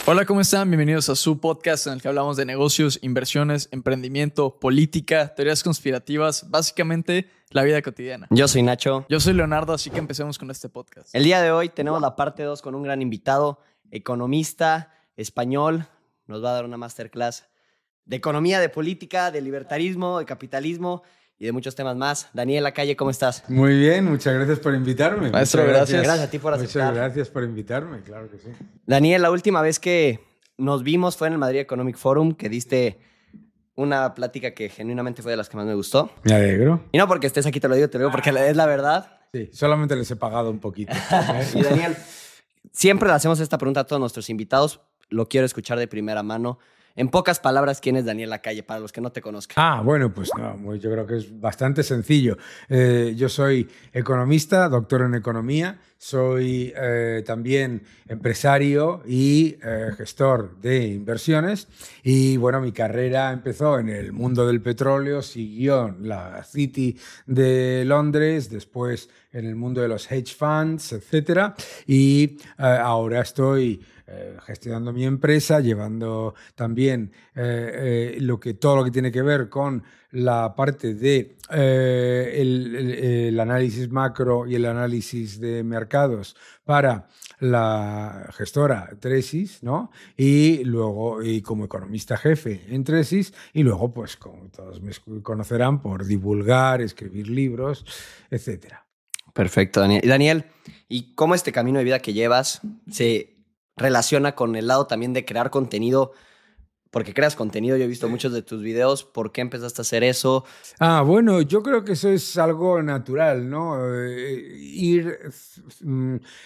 Hola, ¿cómo están? Bienvenidos a su podcast en el que hablamos de negocios, inversiones, emprendimiento, política, teorías conspirativas, básicamente la vida cotidiana. Yo soy Nacho. Yo soy Leonardo, así que empecemos con este podcast. El día de hoy tenemos la parte 2 con un gran invitado, economista, español. Nos va a dar una masterclass de economía, de política, de libertarismo, de capitalismo y de muchos temas más. Daniel Lacalle, ¿cómo estás? Muy bien, muchas gracias por invitarme. Maestro, Muchas gracias. Gracias a ti por aceptar. Muchas gracias por invitarme, claro que sí. Daniel, la última vez que nos vimos fue en el Madrid Economic Forum, que diste una plática que genuinamente fue de las que más me gustó. Me alegro. Y no porque estés aquí te lo digo porque es la verdad. Sí, solamente les he pagado un poquito. Y Daniel, siempre le hacemos esta pregunta a todos nuestros invitados. Lo quiero escuchar de primera mano. En pocas palabras, ¿quién es Daniel Lacalle para los que no te conozcan? Bueno, pues no, yo creo que es bastante sencillo. Yo soy economista, doctor en economía, soy también empresario y gestor de inversiones y bueno, mi carrera empezó en el mundo del petróleo, siguió en la City de Londres, después en el mundo de los hedge funds, etcétera, y ahora estoy gestionando mi empresa, llevando también todo lo que tiene que ver con la parte de el análisis macro y el análisis de mercados para la gestora Tresis, ¿no? Y luego como economista jefe en Tresis, y luego, pues como todos me conocerán, por divulgar, escribir libros, etcétera. Perfecto, Daniel. Y Daniel, ¿y cómo este camino de vida que llevas se relaciona con el lado también de crear contenido? Porque creas contenido, yo he visto muchos de tus videos. ¿Por qué empezaste a hacer eso? Bueno, yo creo que eso es algo natural, ¿no? Ir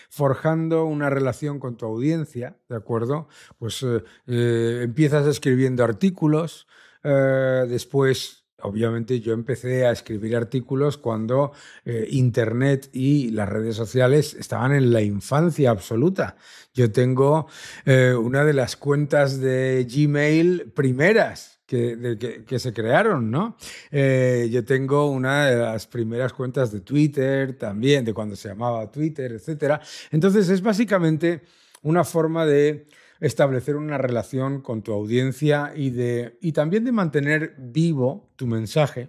forjando una relación con tu audiencia, ¿de acuerdo? Pues empiezas escribiendo artículos, después... Obviamente yo empecé a escribir artículos cuando Internet y las redes sociales estaban en la infancia absoluta. Yo tengo una de las cuentas de Gmail primeras que se crearon, ¿no? Yo tengo una de las primeras cuentas de Twitter también, de cuando se llamaba Twitter, etc. Entonces es básicamente una forma de establecer una relación con tu audiencia y también de mantener vivo tu mensaje,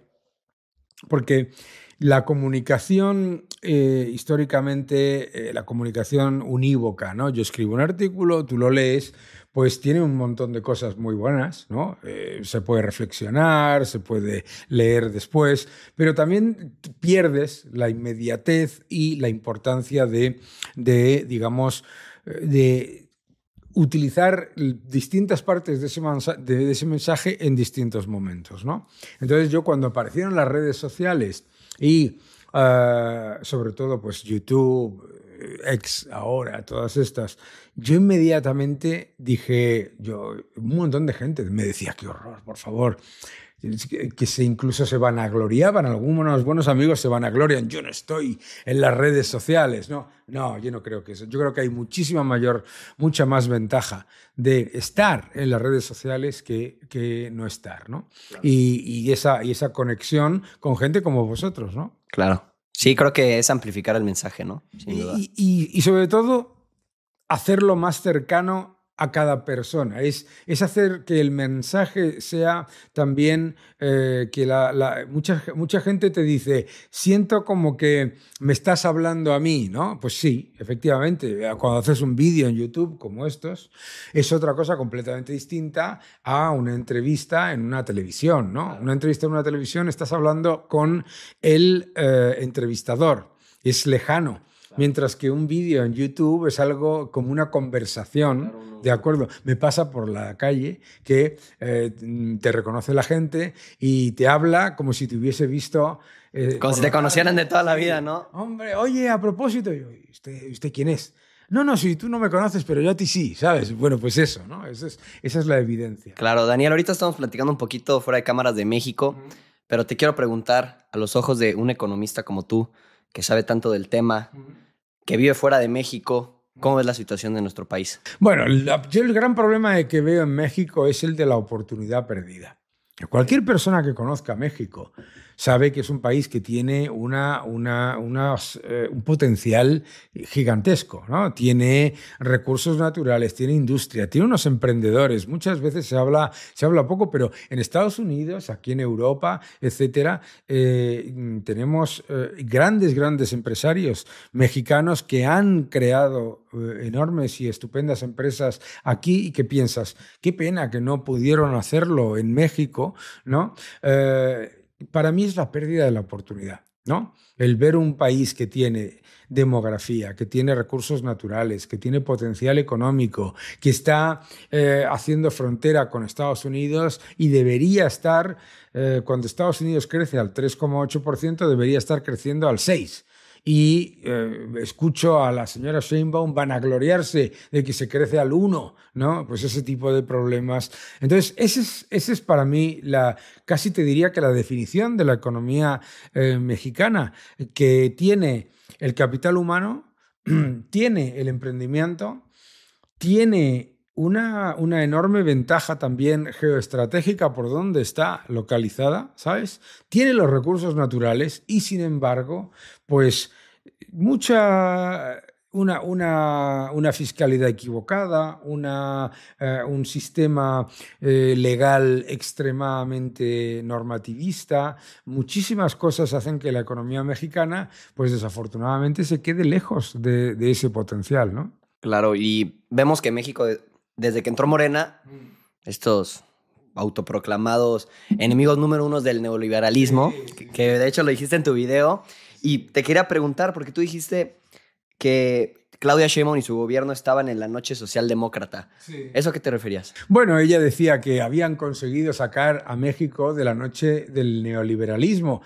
porque la comunicación, históricamente, la comunicación unívoca, ¿no? Yo escribo un artículo, tú lo lees, pues tiene un montón de cosas muy buenas, ¿no? Se puede reflexionar, se puede leer después, pero también pierdes la inmediatez y la importancia de digamos, de utilizar distintas partes de ese mensaje en distintos momentos, ¿no? Entonces yo cuando aparecieron las redes sociales y sobre todo pues YouTube, X ahora, todas estas, yo inmediatamente dije, un montón de gente me decía, qué horror, por favor, que incluso se vanagloriaban, algunos buenos amigos se vanaglorian, yo no estoy en las redes sociales, no, yo no creo que eso, yo creo que hay mucha más ventaja de estar en las redes sociales que no estar, ¿no? Claro. Y esa conexión con gente como vosotros, ¿no? Claro. Sí, creo que es amplificar el mensaje, ¿no? Sin duda. Y sobre todo, hacerlo más cercano a cada persona. Es hacer que el mensaje sea también que mucha gente te dice, siento como que me estás hablando a mí, ¿no? Pues sí, efectivamente. Cuando haces un vídeo en YouTube como estos, es otra cosa completamente distinta a una entrevista en una televisión, ¿no? Una entrevista en una televisión estás hablando con el entrevistador, es lejano. Mientras que un vídeo en YouTube es algo como una conversación, ¿de acuerdo? Me pasa por la calle que te reconoce la gente y te habla como si te hubiese visto... como si te conocieran de toda la vida, ¿no? Hombre, oye, a propósito, ¿usted quién es? No, si tú no me conoces, pero yo a ti sí, ¿sabes? Bueno, pues eso, ¿no? Esa es la evidencia. Claro, Daniel, ahorita estamos platicando un poquito fuera de cámaras de México, pero te quiero preguntar, a los ojos de un economista como tú, que sabe tanto del tema, que vive fuera de México, ¿cómo ves la situación de nuestro país? Bueno, yo el gran problema que veo en México es el de la oportunidad perdida. Cualquier persona que conozca México sabe que es un país que tiene un potencial gigantesco, ¿no? Tiene recursos naturales, tiene industria, tiene unos emprendedores. Muchas veces se habla poco, pero en Estados Unidos, aquí en Europa, etcétera, tenemos grandes empresarios mexicanos que han creado enormes y estupendas empresas aquí y que piensas, qué pena que no pudieron hacerlo en México, ¿no? Para mí es la pérdida de la oportunidad, ¿no? El ver un país que tiene demografía, que tiene recursos naturales, que tiene potencial económico, que está haciendo frontera con Estados Unidos y debería estar, cuando Estados Unidos crece al 3,8%, debería estar creciendo al 6%. Y escucho a la señora Sheinbaum vanagloriarse de que se crece al 1%, ¿no? Pues ese tipo de problemas. Entonces, ese es para mí casi te diría que la definición de la economía mexicana, que tiene el capital humano, tiene el emprendimiento, tiene una enorme ventaja también geoestratégica por donde está localizada, ¿sabes? Tiene los recursos naturales y, sin embargo, pues una fiscalidad equivocada, un sistema legal extremadamente normativista, muchísimas cosas hacen que la economía mexicana, pues desafortunadamente, se quede lejos de ese potencial, ¿no? Claro, y vemos que México, desde que entró Morena, estos autoproclamados enemigos número 1 del neoliberalismo, que de hecho lo dijiste en tu video, y te quería preguntar, porque tú dijiste que Claudia Sheinbaum y su gobierno estaban en la noche socialdemócrata. Sí. ¿Eso a qué te referías? Bueno, ella decía que habían conseguido sacar a México de la noche del neoliberalismo.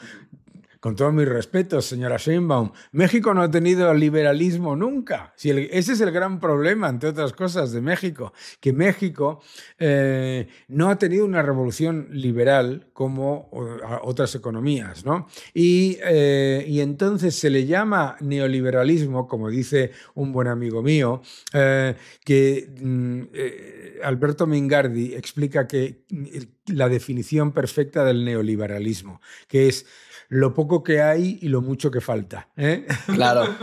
Con todos mis respetos, señora Sheinbaum, México no ha tenido liberalismo nunca. Ese es el gran problema, entre otras cosas, de México, que México no ha tenido una revolución liberal como otras economías, ¿no? Y entonces se le llama neoliberalismo, como dice un buen amigo mío, que Alberto Mingardi explica que la definición perfecta del neoliberalismo, que es lo poco que hay y lo mucho que falta, ¿eh? Claro.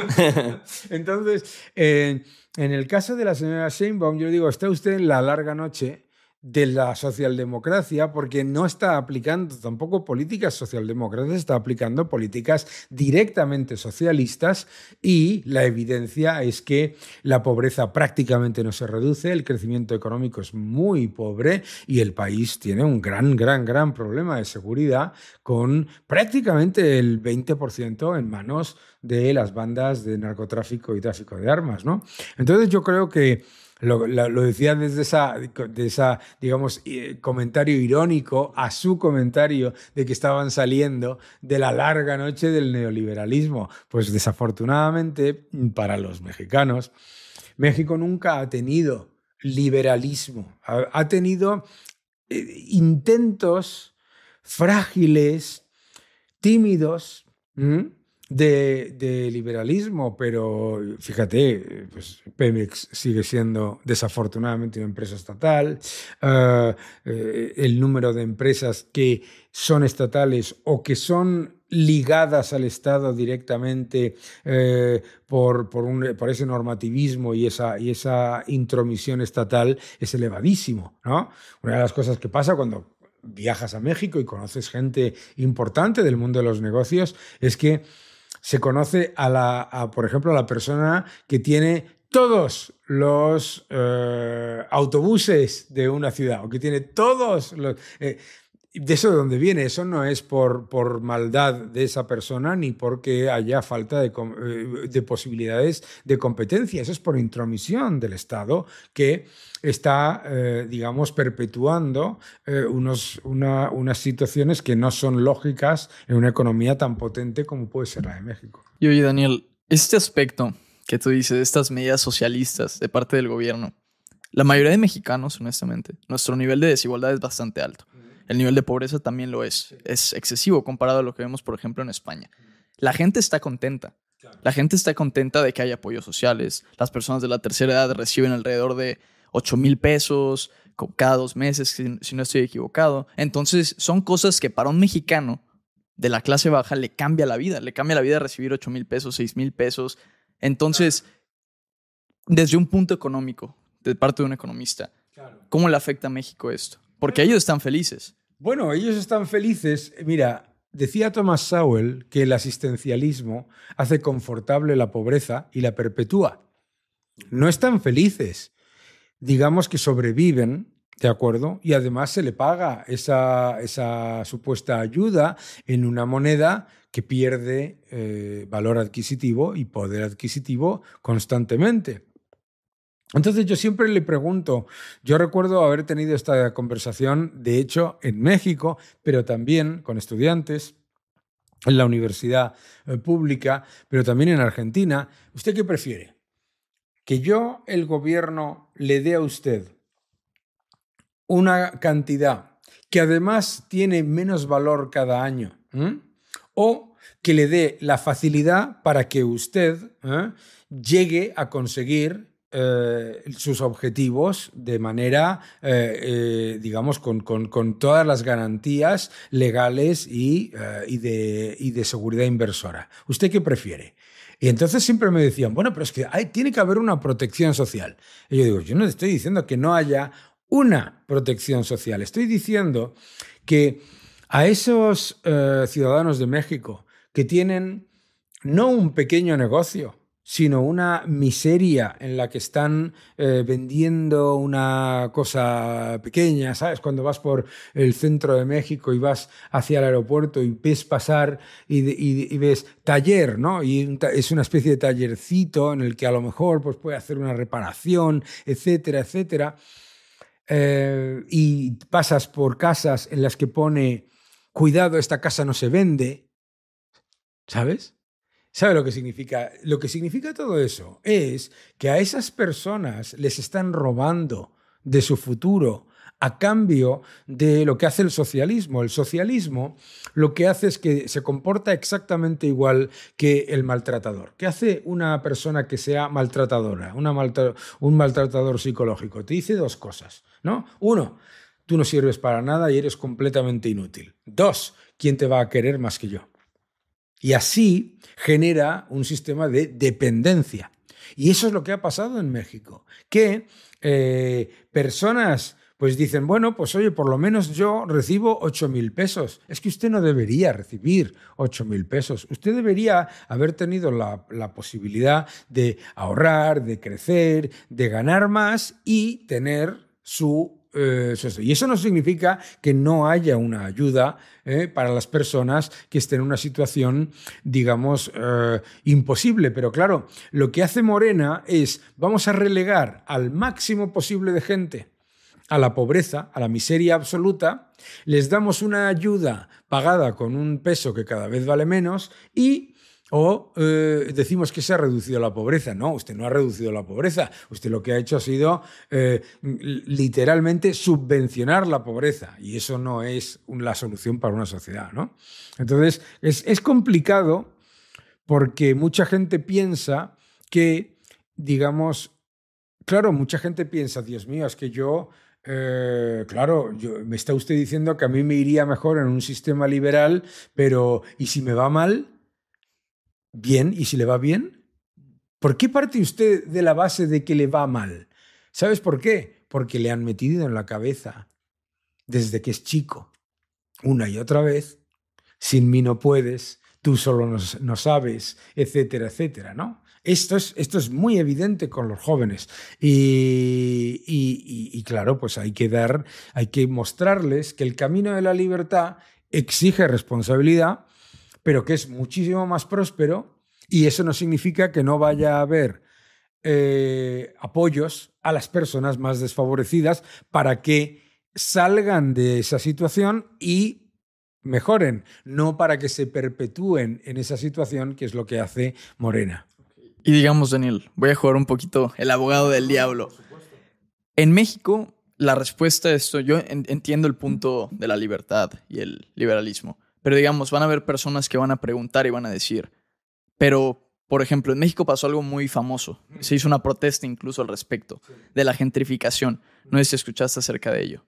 Entonces, en el caso de la señora Sheinbaum, yo digo, está usted en la larga noche de la socialdemocracia, porque no está aplicando tampoco políticas socialdemócratas, está aplicando políticas directamente socialistas, y la evidencia es que la pobreza prácticamente no se reduce, el crecimiento económico es muy pobre y el país tiene un gran problema de seguridad, con prácticamente el 20% en manos de las bandas de narcotráfico y tráfico de armas, ¿no? Entonces yo creo que lo decía desde esa digamos, comentario irónico a su comentario de que estaban saliendo de la larga noche del neoliberalismo. Pues desafortunadamente para los mexicanos, México nunca ha tenido liberalismo. Ha tenido intentos frágiles, tímidos, de liberalismo, pero fíjate, pues Pemex sigue siendo desafortunadamente una empresa estatal, el número de empresas que son estatales o que son ligadas al Estado directamente por ese normativismo y esa intromisión estatal es elevadísimo, ¿no? Una de las cosas que pasa cuando viajas a México y conoces gente importante del mundo de los negocios es que se conoce por ejemplo, a la persona que tiene todos los autobuses de una ciudad, o que tiene todos los... de eso de dónde viene, eso no es por maldad de esa persona ni porque haya falta de posibilidades de competencia, eso es por intromisión del Estado que está, digamos, perpetuando unas situaciones que no son lógicas en una economía tan potente como puede ser la de México. Y oye, Daniel, este aspecto que tú dices, estas medidas socialistas de parte del gobierno, la mayoría de mexicanos, honestamente, nuestro nivel de desigualdad es bastante alto. El nivel de pobreza también lo es. Es excesivo comparado a lo que vemos, por ejemplo, en España. La gente está contenta. La gente está contenta de que haya apoyos sociales. Las personas de la tercera edad reciben alrededor de 8,000 pesos cada 2 meses, si no estoy equivocado. Entonces, son cosas que para un mexicano de la clase baja le cambia la vida. Le cambia la vida recibir 8,000 pesos, 6,000 pesos. Entonces, desde un punto económico, de parte de un economista, ¿cómo le afecta a México esto? Porque ellos están felices. Bueno, ellos están felices. Mira, decía Thomas Sowell que el asistencialismo hace confortable la pobreza y la perpetúa. No están felices. Digamos que sobreviven, ¿de acuerdo? Y además se le paga esa supuesta ayuda en una moneda que pierde valor adquisitivo y poder adquisitivo constantemente. Entonces yo siempre le pregunto, yo recuerdo haber tenido esta conversación, de hecho, en México, pero también con estudiantes en la universidad pública, pero también en Argentina. ¿Usted qué prefiere? ¿Que yo, el gobierno, le dé a usted una cantidad que además tiene menos valor cada año? ¿O que le dé la facilidad para que usted llegue a conseguir sus objetivos de manera, digamos, con todas las garantías legales y de seguridad inversora? ¿Usted qué prefiere? Y entonces siempre me decían, bueno, pero es que tiene que haber una protección social. Y yo digo, yo no estoy diciendo que no haya una protección social. Estoy diciendo que a esos ciudadanos de México que tienen no un pequeño negocio, sino una miseria en la que están vendiendo una cosa pequeña, ¿sabes? Cuando vas por el centro de México y vas hacia el aeropuerto y ves pasar y ves taller, ¿no? Y es una especie de tallercito en el que a lo mejor pues, puede hacer una reparación, etcétera, etcétera. Y pasas por casas en las que pone, cuidado, esta casa no se vende, ¿sabes? ¿Sabe lo que significa? Lo que significa todo eso es que a esas personas les están robando de su futuro a cambio de lo que hace el socialismo. El socialismo lo que hace es que se comporta exactamente igual que el maltratador. ¿Qué hace una persona que sea maltratadora, un maltratador psicológico? Te dice dos cosas, ¿no? Uno, tú no sirves para nada y eres completamente inútil. Dos, ¿quién te va a querer más que yo? Y así genera un sistema de dependencia. Y eso es lo que ha pasado en México, que personas pues dicen, bueno, pues oye, por lo menos yo recibo 8,000 pesos. Es que usted no debería recibir 8,000 pesos. Usted debería haber tenido la posibilidad de ahorrar, de crecer, de ganar más y tener su... y eso no significa que no haya una ayuda para las personas que estén en una situación, digamos, imposible. Pero claro, lo que hace Morena es, vamos a relegar al máximo posible de gente a la pobreza, a la miseria absoluta, les damos una ayuda pagada con un peso que cada vez vale menos y... O decimos que se ha reducido la pobreza. No, usted no ha reducido la pobreza. Usted lo que ha hecho ha sido literalmente subvencionar la pobreza. Y eso no es la solución para una sociedad, ¿no? Entonces, es complicado porque mucha gente piensa que, digamos, claro, mucha gente piensa, Dios mío, es que yo... claro, me está usted diciendo que a mí me iría mejor en un sistema liberal, pero ¿y si me va mal? Bien, ¿y si le va bien? ¿Por qué parte usted de la base de que le va mal? ¿Sabes por qué? Porque le han metido en la cabeza, desde que es chico, una y otra vez, sin mí no puedes, tú solo no sabes, etcétera, etcétera, ¿no? Esto es muy evidente con los jóvenes y claro, pues hay que mostrarles que el camino de la libertad exige responsabilidad, pero que es muchísimo más próspero y eso no significa que no vaya a haber apoyos a las personas más desfavorecidas para que salgan de esa situación y mejoren, no para que se perpetúen en esa situación, que es lo que hace Morena. Y digamos, Daniel, voy a jugar un poquito el abogado del diablo. En México, la respuesta a esto, yo entiendo el punto de la libertad y el liberalismo. Pero digamos, van a haber personas que van a preguntar y van a decir, pero, por ejemplo, en México pasó algo muy famoso. Se hizo una protesta incluso al respecto de la gentrificación. No sé si escuchaste acerca de ello.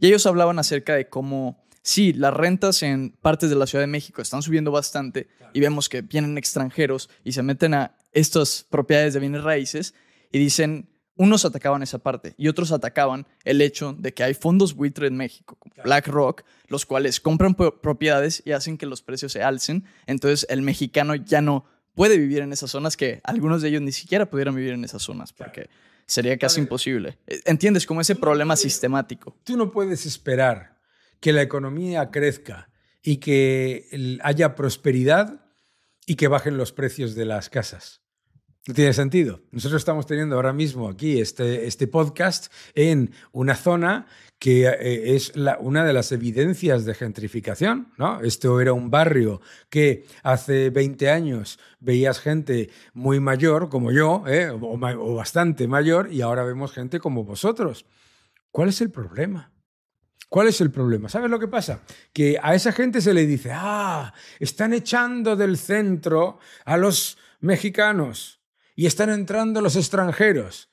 Y ellos hablaban acerca de cómo sí, las rentas en partes de la Ciudad de México están subiendo bastante y vemos que vienen extranjeros y se meten a estas propiedades de bienes raíces y dicen, unos atacaban esa parte y otros atacaban el hecho de que hay fondos buitre en México, como BlackRock, los cuales compran propiedades y hacen que los precios se alcen. Entonces el mexicano ya no puede vivir en esas zonas, que algunos de ellos ni siquiera pudieran vivir en esas zonas porque sería casi imposible. ¿Entiendes? Como ese problema sistemático. Tú no puedes esperar que la economía crezca y que haya prosperidad y que bajen los precios de las casas. No tiene sentido. Nosotros estamos teniendo ahora mismo aquí este podcast en una zona que es una de las evidencias de gentrificación, ¿no? Esto era un barrio que hace 20 años veías gente muy mayor como yo, o bastante mayor, y ahora vemos gente como vosotros. ¿Cuál es el problema? ¿Cuál es el problema? ¿Sabes lo que pasa? Que a esa gente se le dice, están echando del centro a los mexicanos y están entrando los extranjeros.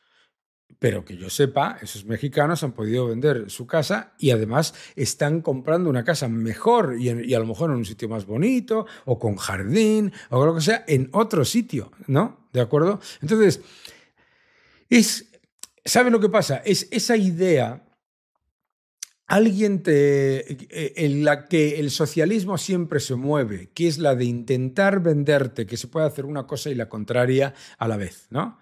Pero que yo sepa, esos mexicanos han podido vender su casa y además están comprando una casa mejor y a lo mejor en un sitio más bonito o con jardín o lo que sea, en otro sitio, ¿no? ¿De acuerdo? Entonces, ¿sabes lo que pasa? Es esa idea... en la que el socialismo siempre se mueve, que es la de intentar venderte que se puede hacer una cosa y la contraria a la vez, ¿no?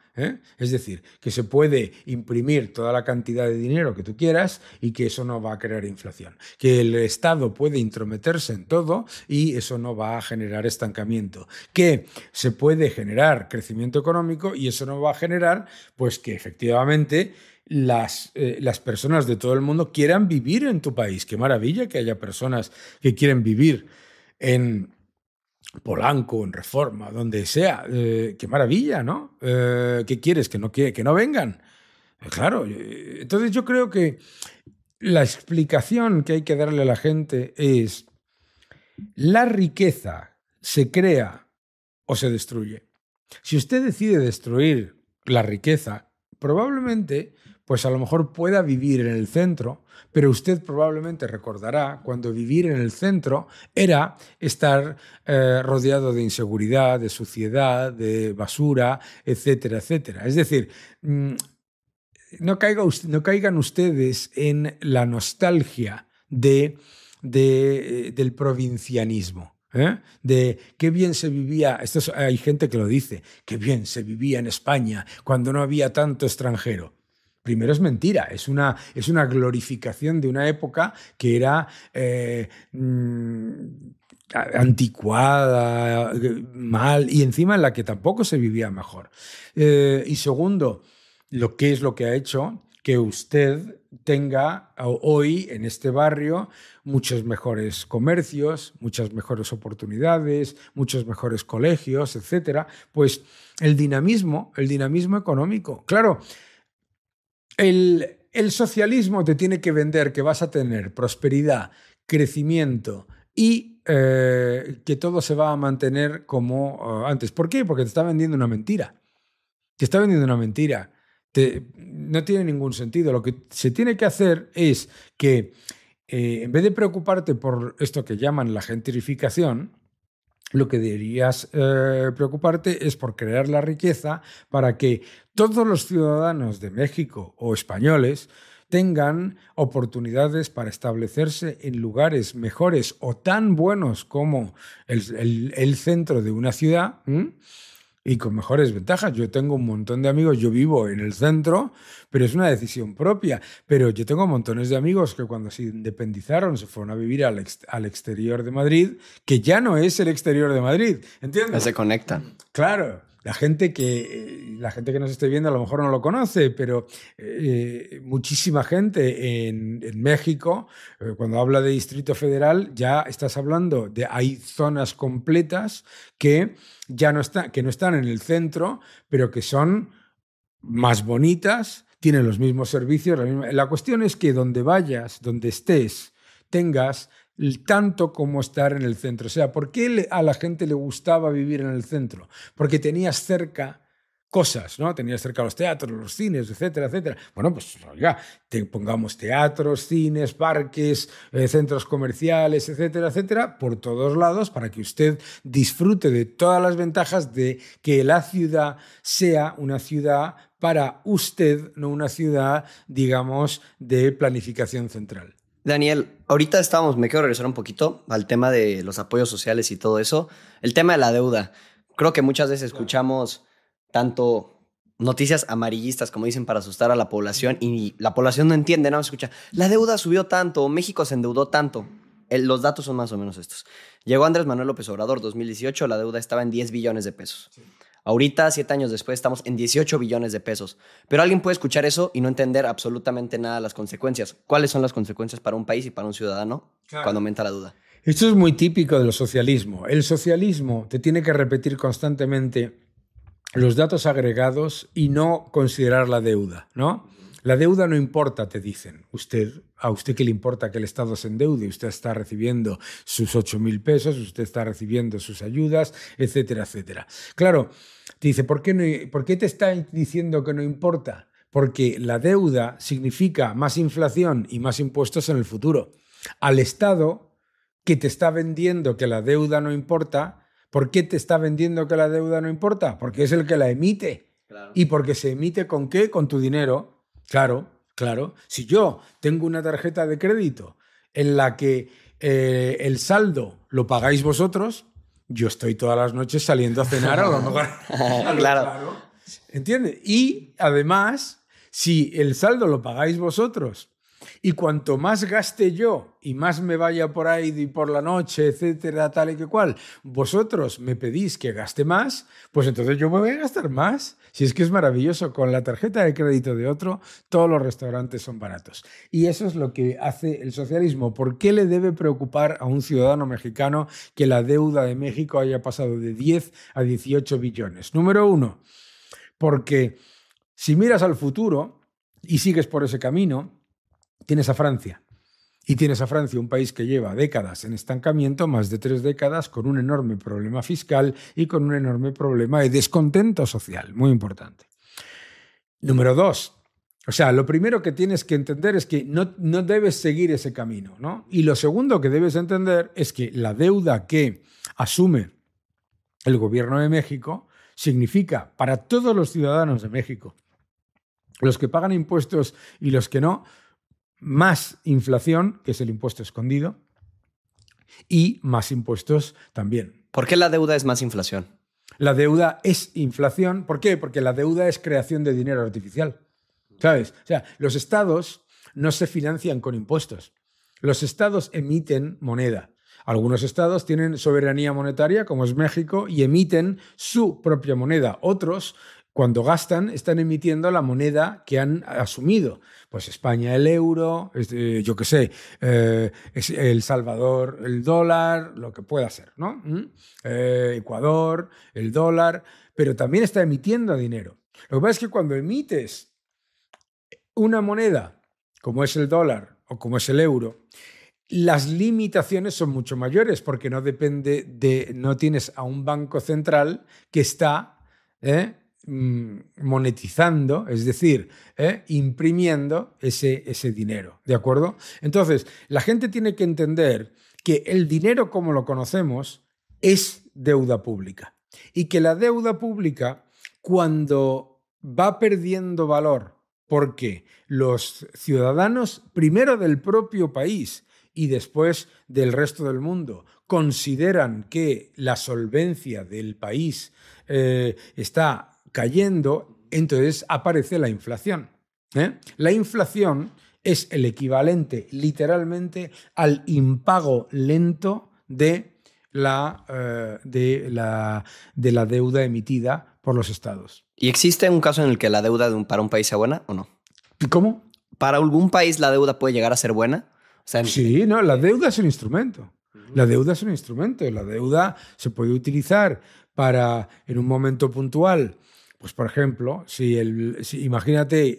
Es decir, que se puede imprimir toda la cantidad de dinero que tú quieras y que eso no va a crear inflación. Que el Estado puede intrometerse en todo y eso no va a generar estancamiento. Que se puede generar crecimiento económico y eso no va a generar, pues que efectivamente... Las personas de todo el mundo quieran vivir en tu país. Qué maravilla que haya personas que quieren vivir en Polanco, en Reforma, donde sea. Qué maravilla, ¿no? ¿Qué quieres? ¿Que no vengan? Claro. Entonces yo creo que la explicación que hay que darle a la gente es: la riqueza se crea o se destruye. Si usted decide destruir la riqueza, probablemente... pues a lo mejor pueda vivir en el centro, pero usted probablemente recordará cuando vivir en el centro era estar rodeado de inseguridad, de suciedad, de basura, etcétera, etcétera. Es decir, no caigan ustedes en la nostalgia del provincianismo. De qué bien se vivía, hay gente que lo dice, qué bien se vivía en España cuando no había tanto extranjero. Primero, es mentira, es una glorificación de una época que era anticuada, mal, y encima en la que tampoco se vivía mejor. Y segundo, ¿qué es lo que ha hecho que usted tenga hoy en este barrio muchos mejores comercios, muchas mejores oportunidades, muchos mejores colegios, etcétera? Pues el dinamismo económico. Claro, el socialismo te tiene que vender que vas a tener prosperidad, crecimiento y que todo se va a mantener como antes. ¿Por qué? Porque te está vendiendo una mentira. Te está vendiendo una mentira. No tiene ningún sentido. Lo que se tiene que hacer es que en vez de preocuparte por esto que llaman la gentrificación, lo que deberías preocuparte es por crear la riqueza para que todos los ciudadanos de México o españoles tengan oportunidades para establecerse en lugares mejores o tan buenos como el centro de una ciudad, y con mejores ventajas. Yo tengo un montón de amigos, yo vivo en el centro, pero es una decisión propia. Pero yo tengo montones de amigos que cuando se independizaron se fueron a vivir al exterior de Madrid, que ya no es el exterior de Madrid, ¿entiendes? Se conectan. Claro. La gente que nos esté viendo a lo mejor no lo conoce, pero muchísima gente en México, cuando habla de Distrito Federal, ya estás hablando de hay zonas completas que ya no están en el centro, pero que son más bonitas, tienen los mismos servicios. La cuestión es que donde vayas, donde estés, tengas tanto como estar en el centro. O sea, ¿por qué a la gente le gustaba vivir en el centro? Porque tenías cerca cosas, ¿no? Tenías cerca los teatros, los cines, etcétera, etcétera. Bueno, pues oiga, pongamos teatros, cines, parques, centros comerciales, etcétera, etcétera, por todos lados para que usted disfrute de todas las ventajas de que la ciudad sea una ciudad para usted, no una ciudad, digamos, de planificación central. Daniel, ahorita me quiero regresar un poquito al tema de los apoyos sociales y todo eso. El tema de la deuda. Creo que muchas veces escuchamos tanto noticias amarillistas, como dicen, para asustar a la población y la población no entiende, no escucha. La deuda subió tanto, México se endeudó tanto. Los datos son más o menos estos. Llegó Andrés Manuel López Obrador 2018, la deuda estaba en 10 billones de pesos. Sí. Ahorita, 7 años después, estamos en 18 billones de pesos. Pero alguien puede escuchar eso y no entender absolutamente nada de las consecuencias. ¿Cuáles son las consecuencias para un país y para un ciudadano cuando aumenta la deuda? Esto es muy típico del socialismo. El socialismo te tiene que repetir constantemente los datos agregados y no considerar la deuda, ¿no? La deuda no importa, te dicen. ¿A usted qué le importa que el Estado se endeude? Usted está recibiendo sus 8.000 pesos, usted está recibiendo sus ayudas, etcétera, etcétera. Claro, te dice, ¿por qué te está diciendo que no importa? Porque la deuda significa más inflación y más impuestos en el futuro. Al Estado que te está vendiendo que la deuda no importa, ¿por qué te está vendiendo que la deuda no importa? Porque es el que la emite. Claro. ¿Y porque se emite con qué? Con tu dinero. Claro, claro. Si yo tengo una tarjeta de crédito en la que el saldo lo pagáis vosotros, yo estoy todas las noches saliendo a cenar a lo mejor. Claro. ¿Entiendes? Y además, si el saldo lo pagáis vosotros y cuanto más gaste yo y más me vaya por ahí por la noche, etcétera, tal y que cual, vosotros me pedís que gaste más, pues entonces yo me voy a gastar más. Si es que es maravilloso, con la tarjeta de crédito de otro, todos los restaurantes son baratos. Y eso es lo que hace el socialismo. ¿Por qué le debe preocupar a un ciudadano mexicano que la deuda de México haya pasado de 10 a 18 billones? Número uno, porque si miras al futuro y sigues por ese camino, tienes a Francia. Y tienes a Francia, un país que lleva décadas en estancamiento, más de 3 décadas, con un enorme problema fiscal y con un enorme problema de descontento social, muy importante. Número 2, o sea, lo primero que tienes que entender es que no debes seguir ese camino, ¿no? Y lo segundo que debes entender es que la deuda que asume el gobierno de México significa para todos los ciudadanos de México, los que pagan impuestos y los que no, más inflación, que es el impuesto escondido, y más impuestos también. ¿Por qué la deuda es más inflación? La deuda es inflación. ¿Por qué? Porque la deuda es creación de dinero artificial. ¿Sabes? O sea, los estados no se financian con impuestos. Los estados emiten moneda. Algunos estados tienen soberanía monetaria, como es México, y emiten su propia moneda. Otros, cuando gastan, están emitiendo la moneda que han asumido. Pues España el euro, yo qué sé, El Salvador el dólar, lo que pueda ser, ¿no? Ecuador, el dólar, pero también está emitiendo dinero. Lo que pasa es que cuando emites una moneda, como es el dólar o como es el euro, las limitaciones son mucho mayores porque no tienes a un banco central que está monetizando, es decir, imprimiendo ese dinero, ¿de acuerdo? Entonces, la gente tiene que entender que el dinero como lo conocemos es deuda pública y que la deuda pública, cuando va perdiendo valor porque los ciudadanos, primero del propio país y después del resto del mundo, consideran que la solvencia del país está cayendo, entonces aparece la inflación. La inflación es el equivalente literalmente al impago lento de la deuda emitida por los estados. ¿Y existe un caso en el que la deuda para un país sea buena o no? ¿Cómo? ¿Para algún país la deuda puede llegar a ser buena? O sea, sí, no, la deuda es un instrumento. La deuda es un instrumento. La deuda se puede utilizar para, en un momento puntual, pues por ejemplo, si imagínate,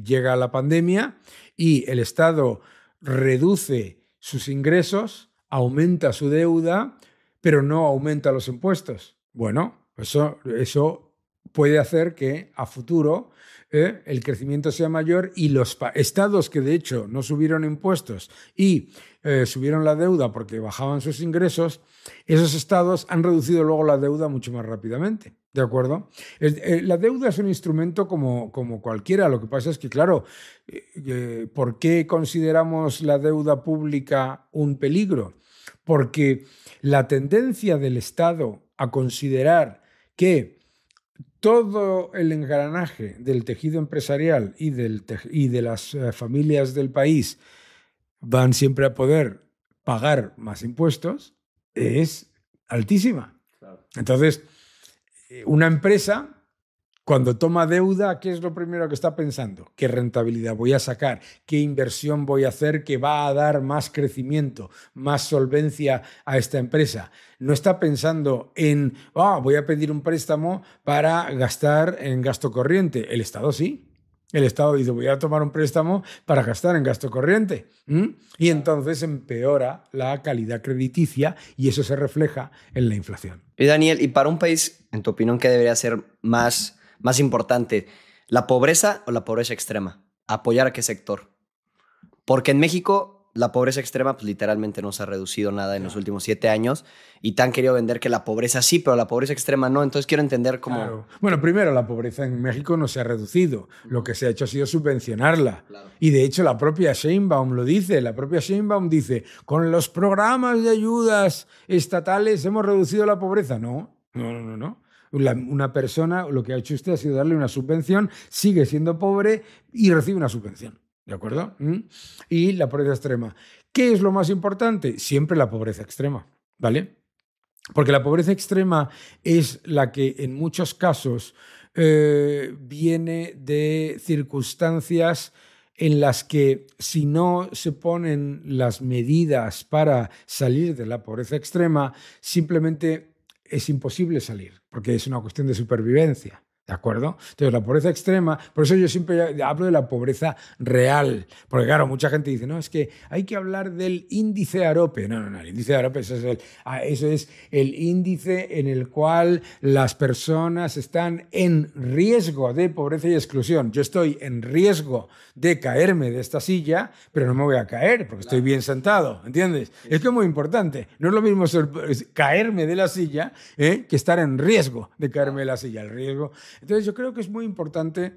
llega la pandemia y el Estado reduce sus ingresos, aumenta su deuda, pero no aumenta los impuestos. Bueno, eso puede hacer que a futuro el crecimiento sea mayor y los estados que de hecho no subieron impuestos y subieron la deuda porque bajaban sus ingresos, esos estados han reducido luego la deuda mucho más rápidamente. ¿De acuerdo? La deuda es un instrumento como cualquiera. Lo que pasa es que, claro, ¿por qué consideramos la deuda pública un peligro? Porque la tendencia del Estado a considerar que todo el engranaje del tejido empresarial y de las familias del país van siempre a poder pagar más impuestos es altísima. Claro. Entonces, una empresa, cuando toma deuda, ¿qué es lo primero que está pensando? ¿Qué rentabilidad voy a sacar? ¿Qué inversión voy a hacer que va a dar más crecimiento, más solvencia a esta empresa? No está pensando en, voy a pedir un préstamo para gastar en gasto corriente. El Estado sí. El Estado dice, voy a tomar un préstamo para gastar en gasto corriente. Y entonces empeora la calidad crediticia y eso se refleja en la inflación. Y Daniel, ¿y para un país, en tu opinión, qué debería ser más importante? ¿La pobreza o la pobreza extrema? ¿Apoyar a qué sector? Porque en México la pobreza extrema pues literalmente no se ha reducido nada en los últimos 7 años y te han querido vender que la pobreza sí, pero la pobreza extrema no. Entonces quiero entender cómo... Claro. Bueno, primero, la pobreza en México no se ha reducido. Lo que se ha hecho ha sido subvencionarla. Claro. Y de hecho la propia Sheinbaum lo dice. La propia Sheinbaum dice, con los programas de ayudas estatales hemos reducido la pobreza. No. Una persona, lo que ha hecho usted ha sido darle una subvención, sigue siendo pobre y recibe una subvención. ¿De acuerdo? Y la pobreza extrema. ¿Qué es lo más importante? Siempre la pobreza extrema, ¿vale? Porque la pobreza extrema es la que en muchos casos viene de circunstancias en las que si no se ponen las medidas para salir de la pobreza extrema, simplemente es imposible salir, porque es una cuestión de supervivencia. ¿De acuerdo? Entonces, la pobreza extrema, por eso yo siempre hablo de la pobreza real, porque claro, mucha gente dice, no, es que hay que hablar del índice Arope. No, el índice Arope eso es el índice en el cual las personas están en riesgo de pobreza y exclusión. Yo estoy en riesgo de caerme de esta silla, pero no me voy a caer porque estoy bien sentado, ¿entiendes? Es que es muy importante. No es lo mismo caerme de la silla que estar en riesgo de caerme de la silla. El riesgo... Entonces yo creo que es muy importante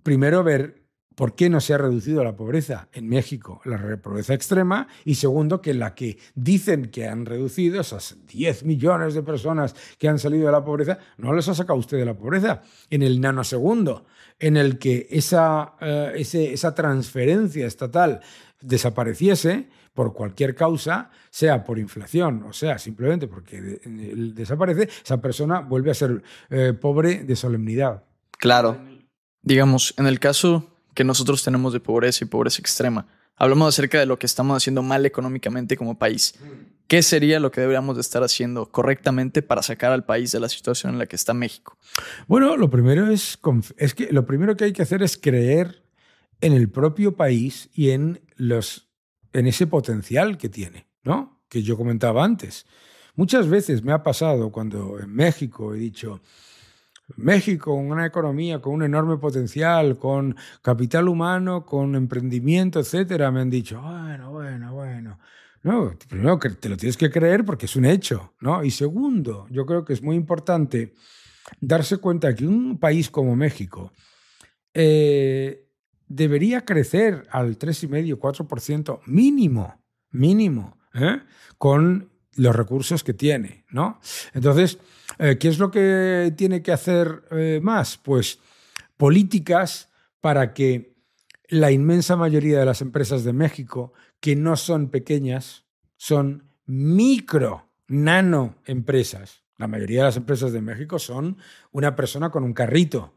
primero ver por qué no se ha reducido la pobreza en México, la pobreza extrema, y segundo, que la que dicen que han reducido, esas 10 millones de personas que han salido de la pobreza, no les ha sacado usted de la pobreza en el nanosegundo en el que esa transferencia estatal desapareciese por cualquier causa, sea por inflación o sea simplemente porque desaparece, esa persona vuelve a ser pobre de solemnidad. Claro. Digamos, en el caso que nosotros tenemos de pobreza y pobreza extrema, hablamos acerca de lo que estamos haciendo mal económicamente como país. ¿Qué sería lo que deberíamos de estar haciendo correctamente para sacar al país de la situación en la que está México? Bueno, lo primero es que lo primero que hay que hacer es creer en el propio país y en ese potencial que tiene, ¿no? Que yo comentaba antes. Muchas veces me ha pasado cuando en México he dicho, México, una economía con un enorme potencial, con capital humano, con emprendimiento, etcétera, me han dicho, bueno. No, primero que te lo tienes que creer porque es un hecho, ¿no? Y segundo, yo creo que es muy importante darse cuenta que un país como México debería crecer al 3,5, 4% mínimo, con los recursos que tiene, ¿no? Entonces, ¿qué es lo que tiene que hacer más? Pues políticas para que la inmensa mayoría de las empresas de México, que no son pequeñas, son nano empresas. La mayoría de las empresas de México son una persona con un carrito.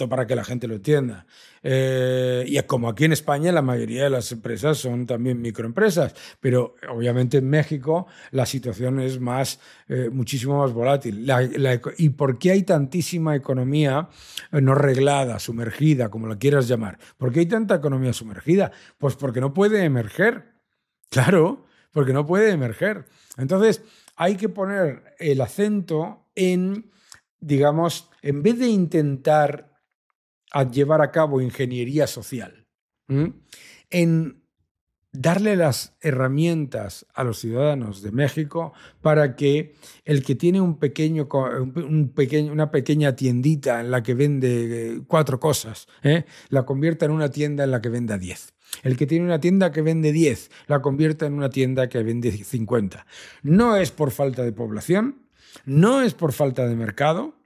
Para que la gente lo entienda. Y como aquí en España la mayoría de las empresas son también microempresas, pero obviamente en México la situación es muchísimo más volátil. ¿Y por qué hay tantísima economía no reglada, sumergida, como la quieras llamar? ¿Por qué hay tanta economía sumergida? Pues porque no puede emerger. Claro, porque no puede emerger. Entonces, hay que poner el acento en, digamos, en vez de intentar llevar a cabo ingeniería social, en darle las herramientas a los ciudadanos de México para que el que tiene una pequeña tiendita en la que vende 4 cosas, la convierta en una tienda en la que venda 10. El que tiene una tienda que vende 10, la convierta en una tienda que vende 50. No es por falta de población, no es por falta de mercado,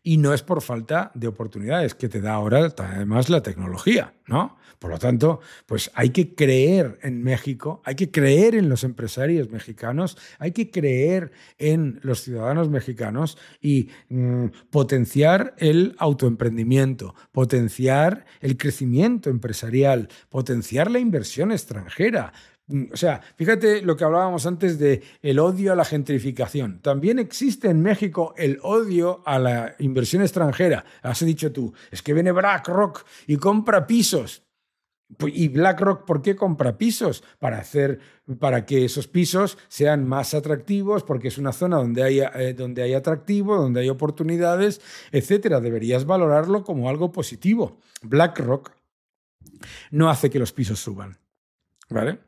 y no es por falta de oportunidades que te da ahora además la tecnología, ¿no? Por lo tanto, pues hay que creer en México, hay que creer en los empresarios mexicanos, hay que creer en los ciudadanos mexicanos y potenciar el autoemprendimiento, potenciar el crecimiento empresarial, potenciar la inversión extranjera. O sea, fíjate lo que hablábamos antes de el odio a la gentrificación. También existe en México el odio a la inversión extranjera. Has dicho tú, es que viene BlackRock y compra pisos. ¿Y BlackRock por qué compra pisos? Para que esos pisos sean más atractivos, porque es una zona donde hay atractivo, donde hay oportunidades, etcétera. Deberías valorarlo como algo positivo. BlackRock no hace que los pisos suban. ¿Vale?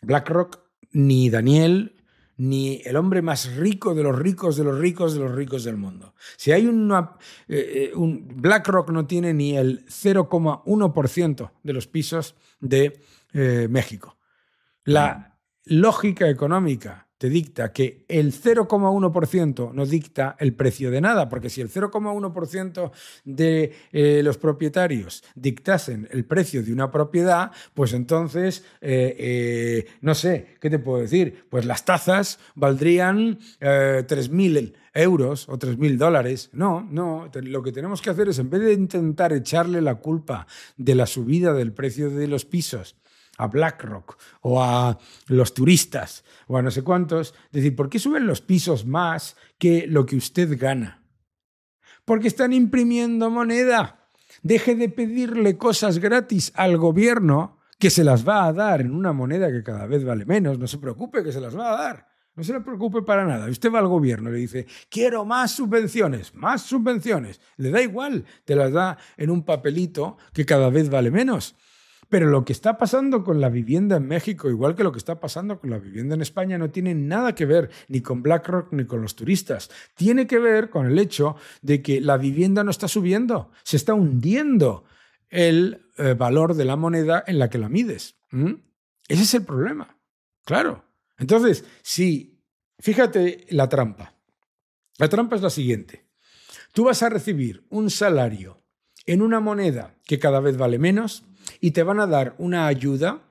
BlackRock, ni Daniel, ni el hombre más rico de los ricos de los ricos de los ricos del mundo. Si hay BlackRock no tiene ni el 0,1% de los pisos de México. La lógica económica te dicta que el 0,1% no dicta el precio de nada, porque si el 0,1% de los propietarios dictasen el precio de una propiedad, pues entonces, no sé, ¿qué te puedo decir? Pues las tazas valdrían 3.000 euros o 3.000 dólares. No, lo que tenemos que hacer es, en vez de intentar echarle la culpa de la subida del precio de los pisos a BlackRock o a los turistas o a no sé cuántos, decir, ¿por qué suben los pisos más que lo que usted gana? Porque están imprimiendo moneda. Deje de pedirle cosas gratis al gobierno, que se las va a dar en una moneda que cada vez vale menos. No se preocupe, que se las va a dar. No se le preocupe para nada. Usted va al gobierno y le dice, quiero más subvenciones, más subvenciones. Le da igual, te las da en un papelito que cada vez vale menos. Pero lo que está pasando con la vivienda en México, igual que lo que está pasando con la vivienda en España, no tiene nada que ver ni con BlackRock ni con los turistas. Tiene que ver con el hecho de que la vivienda no está subiendo, se está hundiendo el valor de la moneda en la que la mides. Ese es el problema. Claro. Entonces, fíjate la trampa. La trampa es la siguiente. Tú vas a recibir un salario en una moneda que cada vez vale menos, y te van a dar una ayuda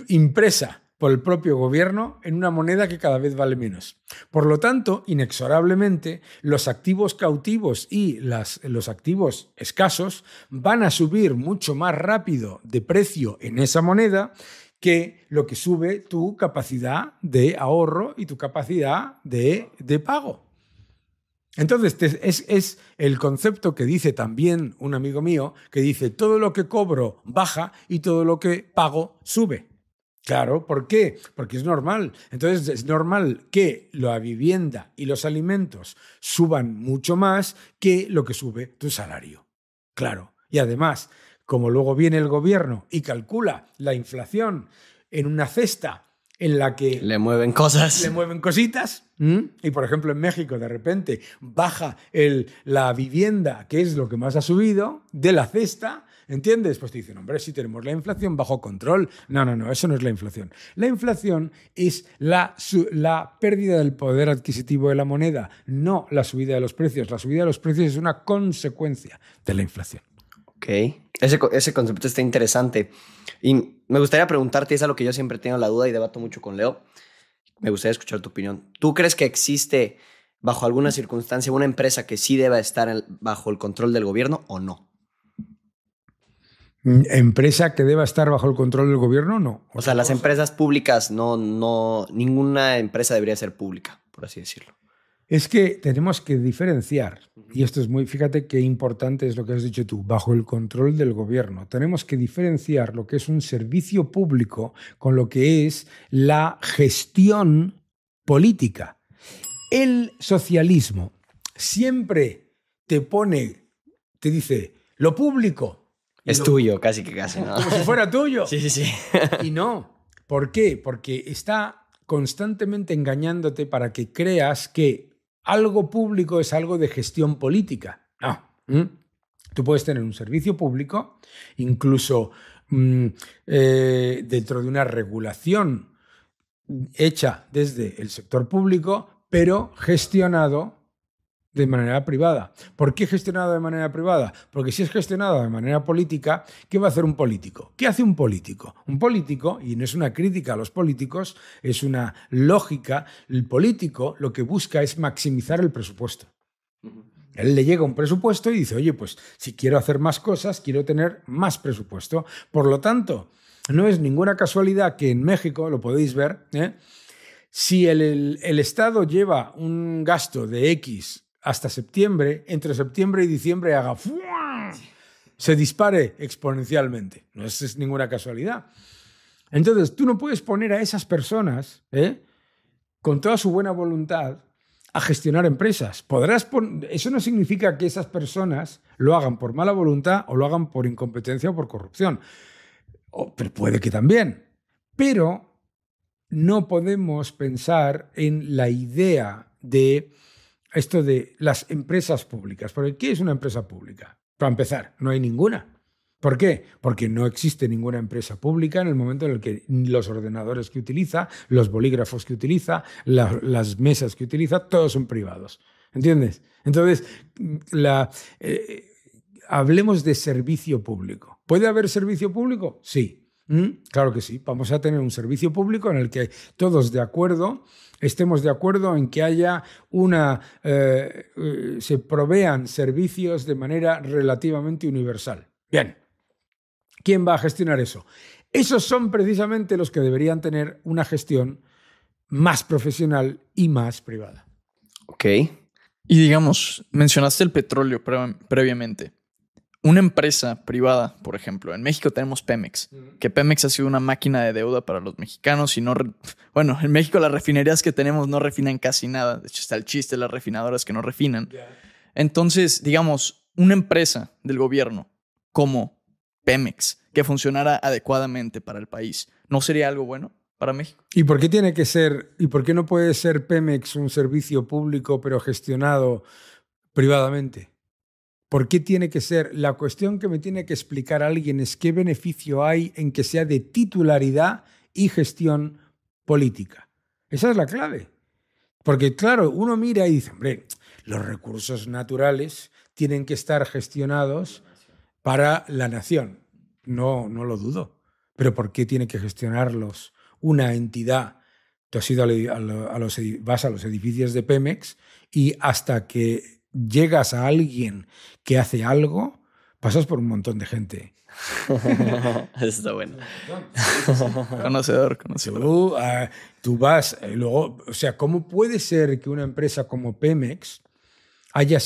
impresa por el propio gobierno en una moneda que cada vez vale menos. Por lo tanto, inexorablemente, los activos cautivos y los activos escasos van a subir mucho más rápido de precio en esa moneda que lo que sube tu capacidad de ahorro y tu capacidad de pago. Entonces, es el concepto que dice también un amigo mío, que dice, todo lo que cobro baja y todo lo que pago sube. Claro, ¿por qué? Porque es normal. Entonces, es normal que la vivienda y los alimentos suban mucho más que lo que sube tu salario. Claro. Y además, como luego viene el gobierno y calcula la inflación en una cesta en la que le mueven cosas. Le mueven cositas. Y, por ejemplo, en México, de repente, baja la vivienda, que es lo que más ha subido, de la cesta, ¿entiendes? Pues te dicen, hombre, si tenemos la inflación bajo control. No, eso no es la inflación. La inflación es la pérdida del poder adquisitivo de la moneda, no la subida de los precios. La subida de los precios es una consecuencia de la inflación. Ok. Ese concepto está interesante. Y me gustaría preguntarte, es algo que yo siempre tengo la duda y debato mucho con Leo. Me gustaría escuchar tu opinión. ¿Tú crees que existe, bajo alguna circunstancia, una empresa que sí deba estar bajo el control del gobierno o no? ¿Empresa que deba estar bajo el control del gobierno? No. O sea, las empresas públicas, no, ninguna empresa debería ser pública, por así decirlo. Es que tenemos que diferenciar, y esto es muy, fíjate qué importante es lo que has dicho tú, bajo el control del gobierno. Tenemos que diferenciar lo que es un servicio público con lo que es la gestión política. El socialismo siempre te dice, lo público. Es tuyo, casi que casi, ¿no? Como si fuera tuyo. Sí, sí, sí. Y no. ¿Por qué? Porque está constantemente engañándote para que creas que algo público es algo de gestión política. No. Tú puedes tener un servicio público, incluso dentro de una regulación hecha desde el sector público, pero gestionado de manera privada. ¿Por qué gestionado de manera privada? Porque si es gestionado de manera política, ¿qué va a hacer un político? ¿Qué hace un político? Un político, y no es una crítica a los políticos, es una lógica, el político lo que busca es maximizar el presupuesto. Él le llega un presupuesto y dice, oye, pues si quiero hacer más cosas, quiero tener más presupuesto. Por lo tanto, no es ninguna casualidad que en México, lo podéis ver, si el Estado lleva un gasto de X hasta septiembre, entre septiembre y diciembre haga ¡fua! Se dispare exponencialmente. No es ninguna casualidad. Entonces, tú no puedes poner a esas personas, con toda su buena voluntad, a gestionar empresas. Eso no significa que esas personas lo hagan por mala voluntad o lo hagan por incompetencia o por corrupción. Pero puede que también. Pero no podemos pensar en la idea de esto de las empresas públicas. Porque ¿qué es una empresa pública? Para empezar, no hay ninguna. ¿Por qué? Porque no existe ninguna empresa pública en el momento en el que los ordenadores que utiliza, los bolígrafos que utiliza, las mesas que utiliza, todos son privados. ¿Entiendes? Entonces, hablemos de servicio público. ¿Puede haber servicio público? Sí. Claro que sí. Vamos a tener un servicio público en el que todos estemos de acuerdo en que haya se provean servicios de manera relativamente universal. Bien. ¿Quién va a gestionar eso? Esos son precisamente los que deberían tener una gestión más profesional y más privada. Ok. Y digamos, mencionaste el petróleo previamente. Una empresa privada, por ejemplo, en México tenemos Pemex, que Pemex ha sido una máquina de deuda para los mexicanos y bueno, en México las refinerías que tenemos no refinan casi nada. De hecho, está el chiste de las refinadoras que no refinan. Entonces, digamos, una empresa del gobierno como Pemex que funcionara adecuadamente para el país, ¿no sería algo bueno para México? ¿Y por qué tiene que ser, y por qué no puede ser Pemex un servicio público pero gestionado privadamente? ¿Por qué tiene que ser? La cuestión que me tiene que explicar alguien es qué beneficio hay en que sea de titularidad y gestión política. Esa es la clave. Porque, claro, uno mira y dice, hombre, los recursos naturales tienen que estar gestionados para la nación. No lo dudo. Pero ¿por qué tiene que gestionarlos una entidad? Tú has ido vas a los edificios de Pemex y hasta que llegas a alguien que hace algo, pasas por un montón de gente. Está bueno. Conocedor. Tú vas, luego, o sea, ¿cómo puede ser que una empresa como Pemex haya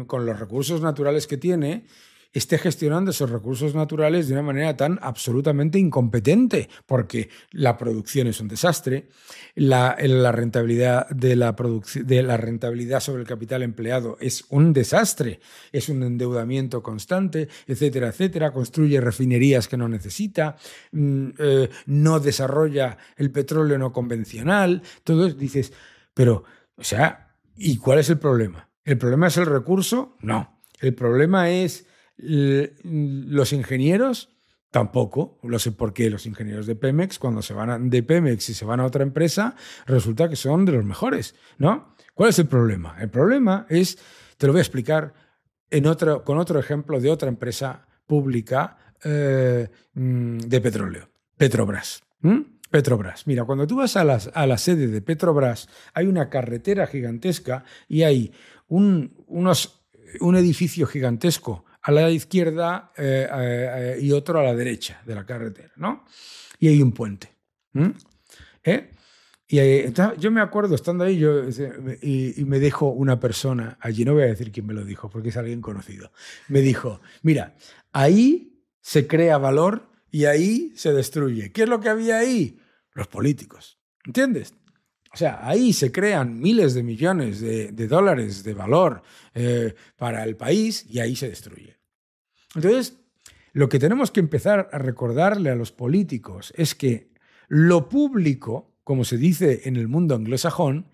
con los recursos naturales que tiene, esté gestionando esos recursos naturales de una manera tan absolutamente incompetente? Porque la producción es un desastre, la rentabilidad de la rentabilidad sobre el capital empleado es un desastre, es un endeudamiento constante, etcétera, etcétera. Construye refinerías que no necesita, no desarrolla el petróleo no convencional. Todo eso dices, pero, o sea, ¿y cuál es el problema? ¿El problema es el recurso? No. El problema es los ingenieros. Tampoco lo sé por qué los ingenieros de Pemex, cuando se van de Pemex y se van a otra empresa, resulta que son de los mejores, ¿no? ¿Cuál es el problema? El problema es, te lo voy a explicar con otro ejemplo de otra empresa pública de petróleo, Petrobras. Petrobras. Mira, cuando tú vas a la sede de Petrobras, hay una carretera gigantesca y hay un edificio gigantesco a la izquierda y otro a la derecha de la carretera, ¿no? Y hay un puente. Y yo me acuerdo, estando ahí, y me dijo una persona allí, no voy a decir quién me lo dijo, porque es alguien conocido, me dijo, mira, ahí se crea valor y ahí se destruye. ¿Qué es lo que había ahí? Los políticos, ¿entiendes? O sea, ahí se crean miles de millones de dólares de valor para el país y ahí se destruye. Entonces, lo que tenemos que empezar a recordarle a los políticos es que lo público, como se dice en el mundo anglosajón,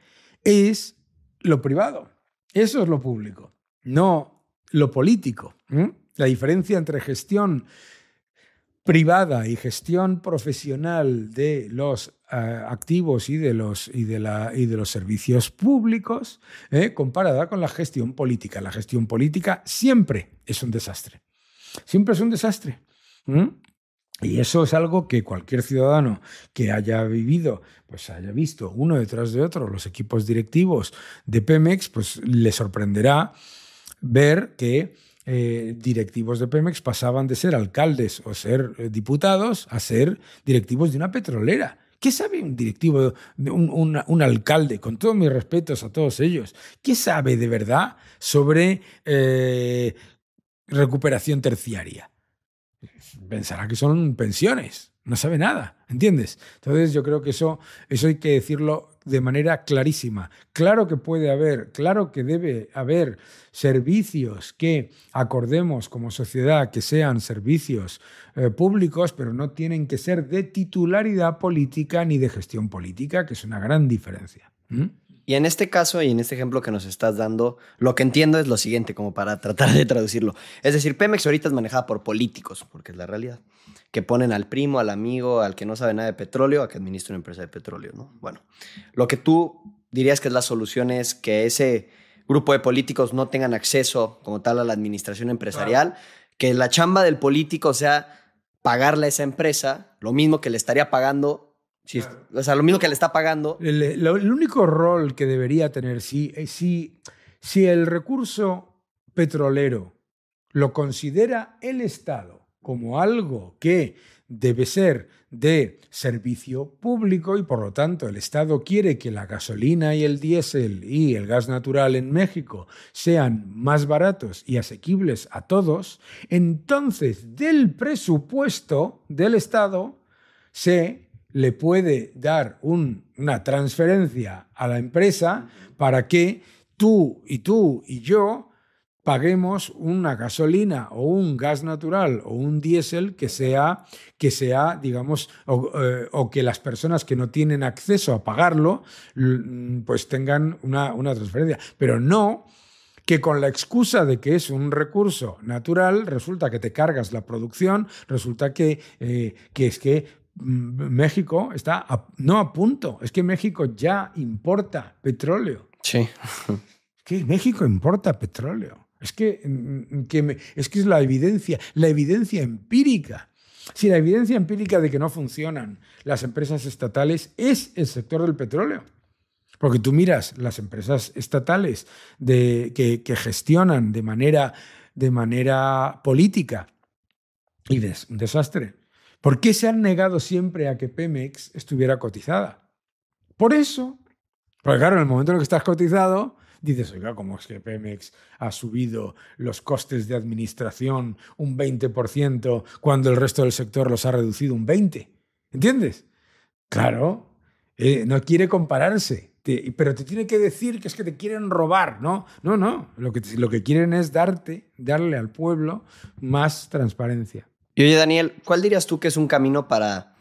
es lo privado. Eso es lo público, no lo político. La diferencia entre gestión privada y gestión profesional de los activos y de los servicios públicos, comparada con la gestión política. La gestión política siempre es un desastre. Siempre es un desastre. Y eso es algo que cualquier ciudadano que haya vivido, pues haya visto uno detrás de otro los equipos directivos de Pemex, pues le sorprenderá ver que directivos de Pemex pasaban de ser alcaldes o ser diputados a ser directivos de una petrolera. ¿Qué sabe un directivo, un alcalde, con todos mis respetos a todos ellos? ¿Qué sabe de verdad sobre recuperación terciaria? Pensará que son pensiones, no sabe nada, ¿entiendes? Entonces yo creo que eso hay que decirlo de manera clarísima. Claro que puede haber, claro que debe haber servicios que acordemos como sociedad que sean servicios públicos, pero no tienen que ser de titularidad política ni de gestión política, que es una gran diferencia. Y en este caso y en este ejemplo que nos estás dando, lo que entiendo es lo siguiente, como para tratar de traducirlo. Es decir, Pemex ahorita es manejada por políticos, porque es la realidad, que ponen al primo, al amigo, al que no sabe nada de petróleo, a que administre una empresa de petróleo, ¿no? Bueno, lo que tú dirías que es la solución es que ese grupo de políticos no tengan acceso como tal a la administración empresarial, claro. Que la chamba del político sea pagarle a esa empresa lo mismo que le estaría pagando. Sí, o sea, lo mismo que le está pagando. El único rol que debería tener, si el recurso petrolero lo considera el Estado como algo que debe ser de servicio público y por lo tanto el Estado quiere que la gasolina y el diésel y el gas natural en México sean más baratos y asequibles a todos, entonces del presupuesto del Estado le puede dar una transferencia a la empresa para que tú y yo paguemos una gasolina o un gas natural o un diésel que sea digamos, o que las personas que no tienen acceso a pagarlo, pues tengan una transferencia. Pero no que con la excusa de que es un recurso natural, resulta que te cargas la producción, resulta que es que México está no a punto, es que México ya importa petróleo. Sí. Es que México importa petróleo. Es que es la evidencia empírica. Si la evidencia empírica de que no funcionan las empresas estatales es el sector del petróleo. Porque tú miras las empresas estatales que gestionan de manera política y un desastre. ¿Por qué se han negado siempre a que Pemex estuviera cotizada? Por eso. Porque claro, en el momento en el que estás cotizado, dices, oiga, ¿cómo es que Pemex ha subido los costes de administración un 20% cuando el resto del sector los ha reducido un 20%? ¿Entiendes? Claro, no quiere compararse. Pero te tiene que decir que es que te quieren robar, ¿no? No. Lo que quieren es darle al pueblo más transparencia. Y oye, Daniel, ¿cuál dirías tú que es un camino para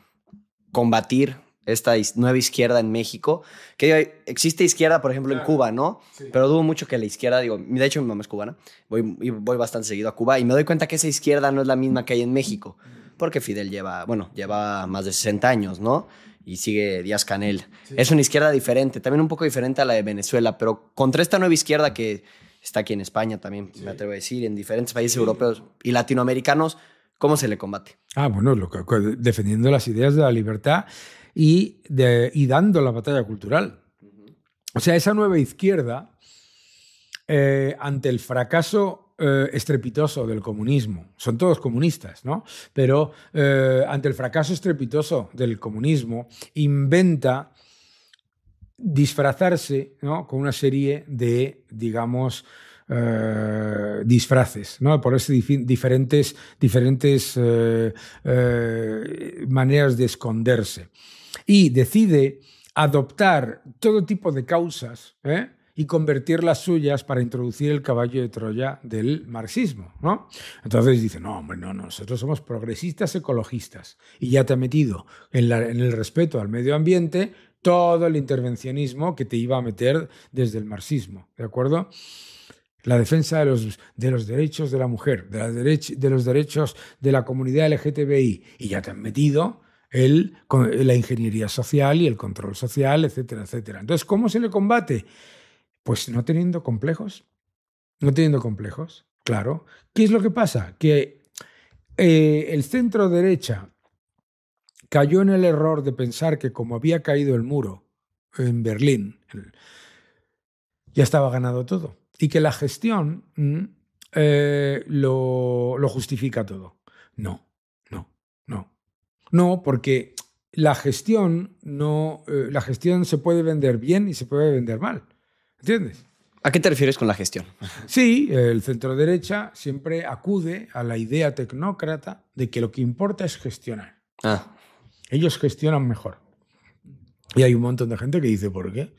combatir esta nueva izquierda en México? Que existe izquierda, por ejemplo, en Cuba, ¿no? Sí. Pero dudo mucho que la izquierda, de hecho mi mamá es cubana, voy bastante seguido a Cuba y me doy cuenta que esa izquierda no es la misma que hay en México, porque Fidel lleva más de 60 años, ¿no? Y sigue Díaz-Canel. Sí. Es una izquierda diferente, también un poco diferente a la de Venezuela, pero contra esta nueva izquierda que está aquí en España también, sí, me atrevo a decir, en diferentes países europeos y latinoamericanos, ¿cómo se le combate? Bueno, defendiendo las ideas de la libertad y dando la batalla cultural. O sea, esa nueva izquierda, ante el fracaso estrepitoso del comunismo, son todos comunistas, ¿no? Pero ante el fracaso estrepitoso del comunismo, inventa disfrazarse, ¿no?, con una serie de, digamos, disfraces, ¿no? Ponerse diferentes maneras de esconderse. Y decide adoptar todo tipo de causas, y convertir las suyas para introducir el caballo de Troya del marxismo, ¿no? Entonces dice, no, hombre, no, nosotros somos progresistas ecologistas y ya te ha metido en el respeto al medio ambiente todo el intervencionismo que te iba a meter desde el marxismo, ¿de acuerdo? La defensa de los derechos de la mujer, de los derechos de la comunidad LGTBI, y ya te han metido la ingeniería social y el control social, etcétera, etcétera. Entonces, ¿cómo se le combate? Pues no teniendo complejos. No teniendo complejos, claro. ¿Qué es lo que pasa? Que el centro derecha cayó en el error de pensar que como había caído el muro en Berlín, ya estaba ganado todo. Y que la gestión lo justifica todo. No. No, porque la gestión se puede vender bien y se puede vender mal. ¿Entiendes? ¿A qué te refieres con la gestión? Sí, el centro derecha siempre acude a la idea tecnócrata de que lo que importa es gestionar. Ellos gestionan mejor. Y hay un montón de gente que dice, ¿por qué?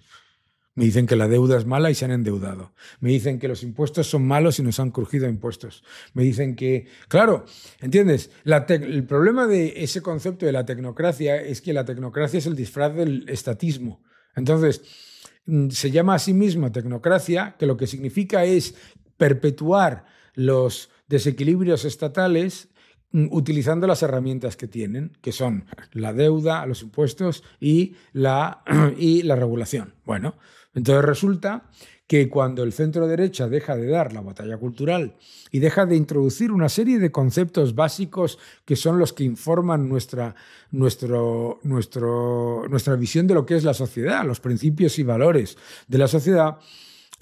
Me dicen que la deuda es mala y se han endeudado. Me dicen que los impuestos son malos y nos han crujido impuestos. Me dicen que... Claro, ¿entiendes? El problema de ese concepto de la tecnocracia es que la tecnocracia es el disfraz del estatismo. Entonces, se llama a sí misma tecnocracia, que lo que significa es perpetuar los desequilibrios estatales utilizando las herramientas que tienen, que son la deuda, los impuestos y la regulación. Bueno, entonces resulta que cuando el centro derecha deja de dar la batalla cultural y deja de introducir una serie de conceptos básicos que son los que informan nuestra visión de lo que es la sociedad, los principios y valores de la sociedad,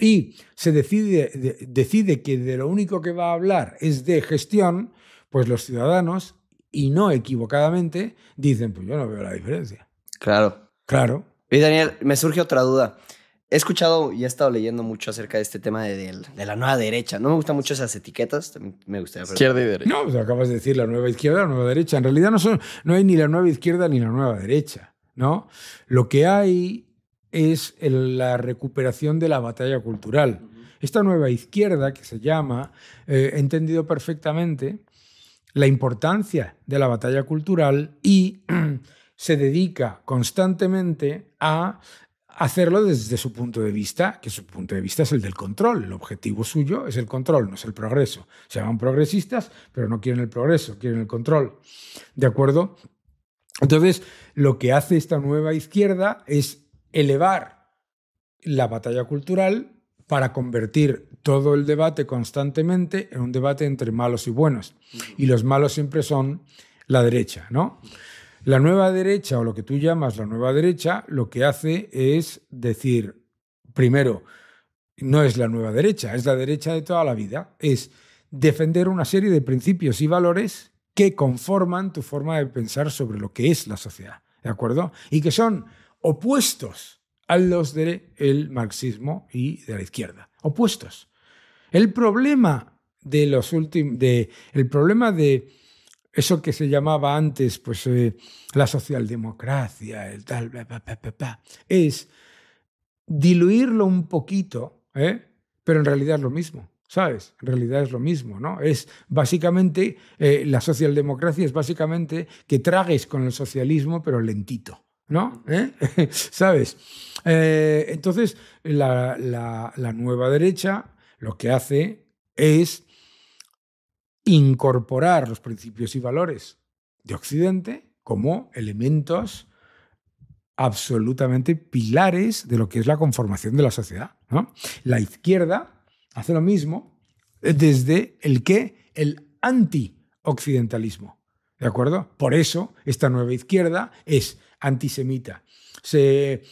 y se decide que de lo único que va a hablar es de gestión, pues los ciudadanos, y no equivocadamente, dicen, pues yo no veo la diferencia. Claro. Y Daniel, me surge otra duda. He escuchado y he estado leyendo mucho acerca de este tema de la nueva derecha. No me gustan mucho esas etiquetas. También me gustaría... Izquierda y derecha. No, pues acabas de decir la nueva izquierda, la nueva derecha. En realidad no hay ni la nueva izquierda ni la nueva derecha, ¿no? Lo que hay es la recuperación de la batalla cultural. Esta nueva izquierda, que se llama, he entendido perfectamente la importancia de la batalla cultural y se dedica constantemente a hacerlo desde su punto de vista, que su punto de vista es el del control. El objetivo suyo es el control, no es el progreso. Se llaman progresistas, pero no quieren el progreso, quieren el control. ¿De acuerdo? Entonces, lo que hace esta nueva izquierda es elevar la batalla cultural para convertir todo el debate constantemente en un debate entre malos y buenos. Y los malos siempre son la derecha, ¿no? La nueva derecha, o lo que tú llamas la nueva derecha, lo que hace es decir, primero, no es la nueva derecha, es la derecha de toda la vida. Es defender una serie de principios y valores que conforman tu forma de pensar sobre lo que es la sociedad, ¿de acuerdo? Y que son opuestos a los del marxismo y de la izquierda. Opuestos. El problema de eso que se llamaba antes, pues la socialdemocracia, el tal, es diluirlo un poquito, pero en realidad es lo mismo, ¿sabes? En realidad es lo mismo, ¿no? Es básicamente, la socialdemocracia es básicamente que tragues con el socialismo, pero lentito, ¿no? ¿Sabes? Entonces, la nueva derecha lo que hace es incorporar los principios y valores de Occidente como elementos absolutamente pilares de lo que es la conformación de la sociedad, ¿no? La izquierda hace lo mismo desde el anti-occidentalismo, ¿de acuerdo? Por eso esta nueva izquierda es antisemita. Se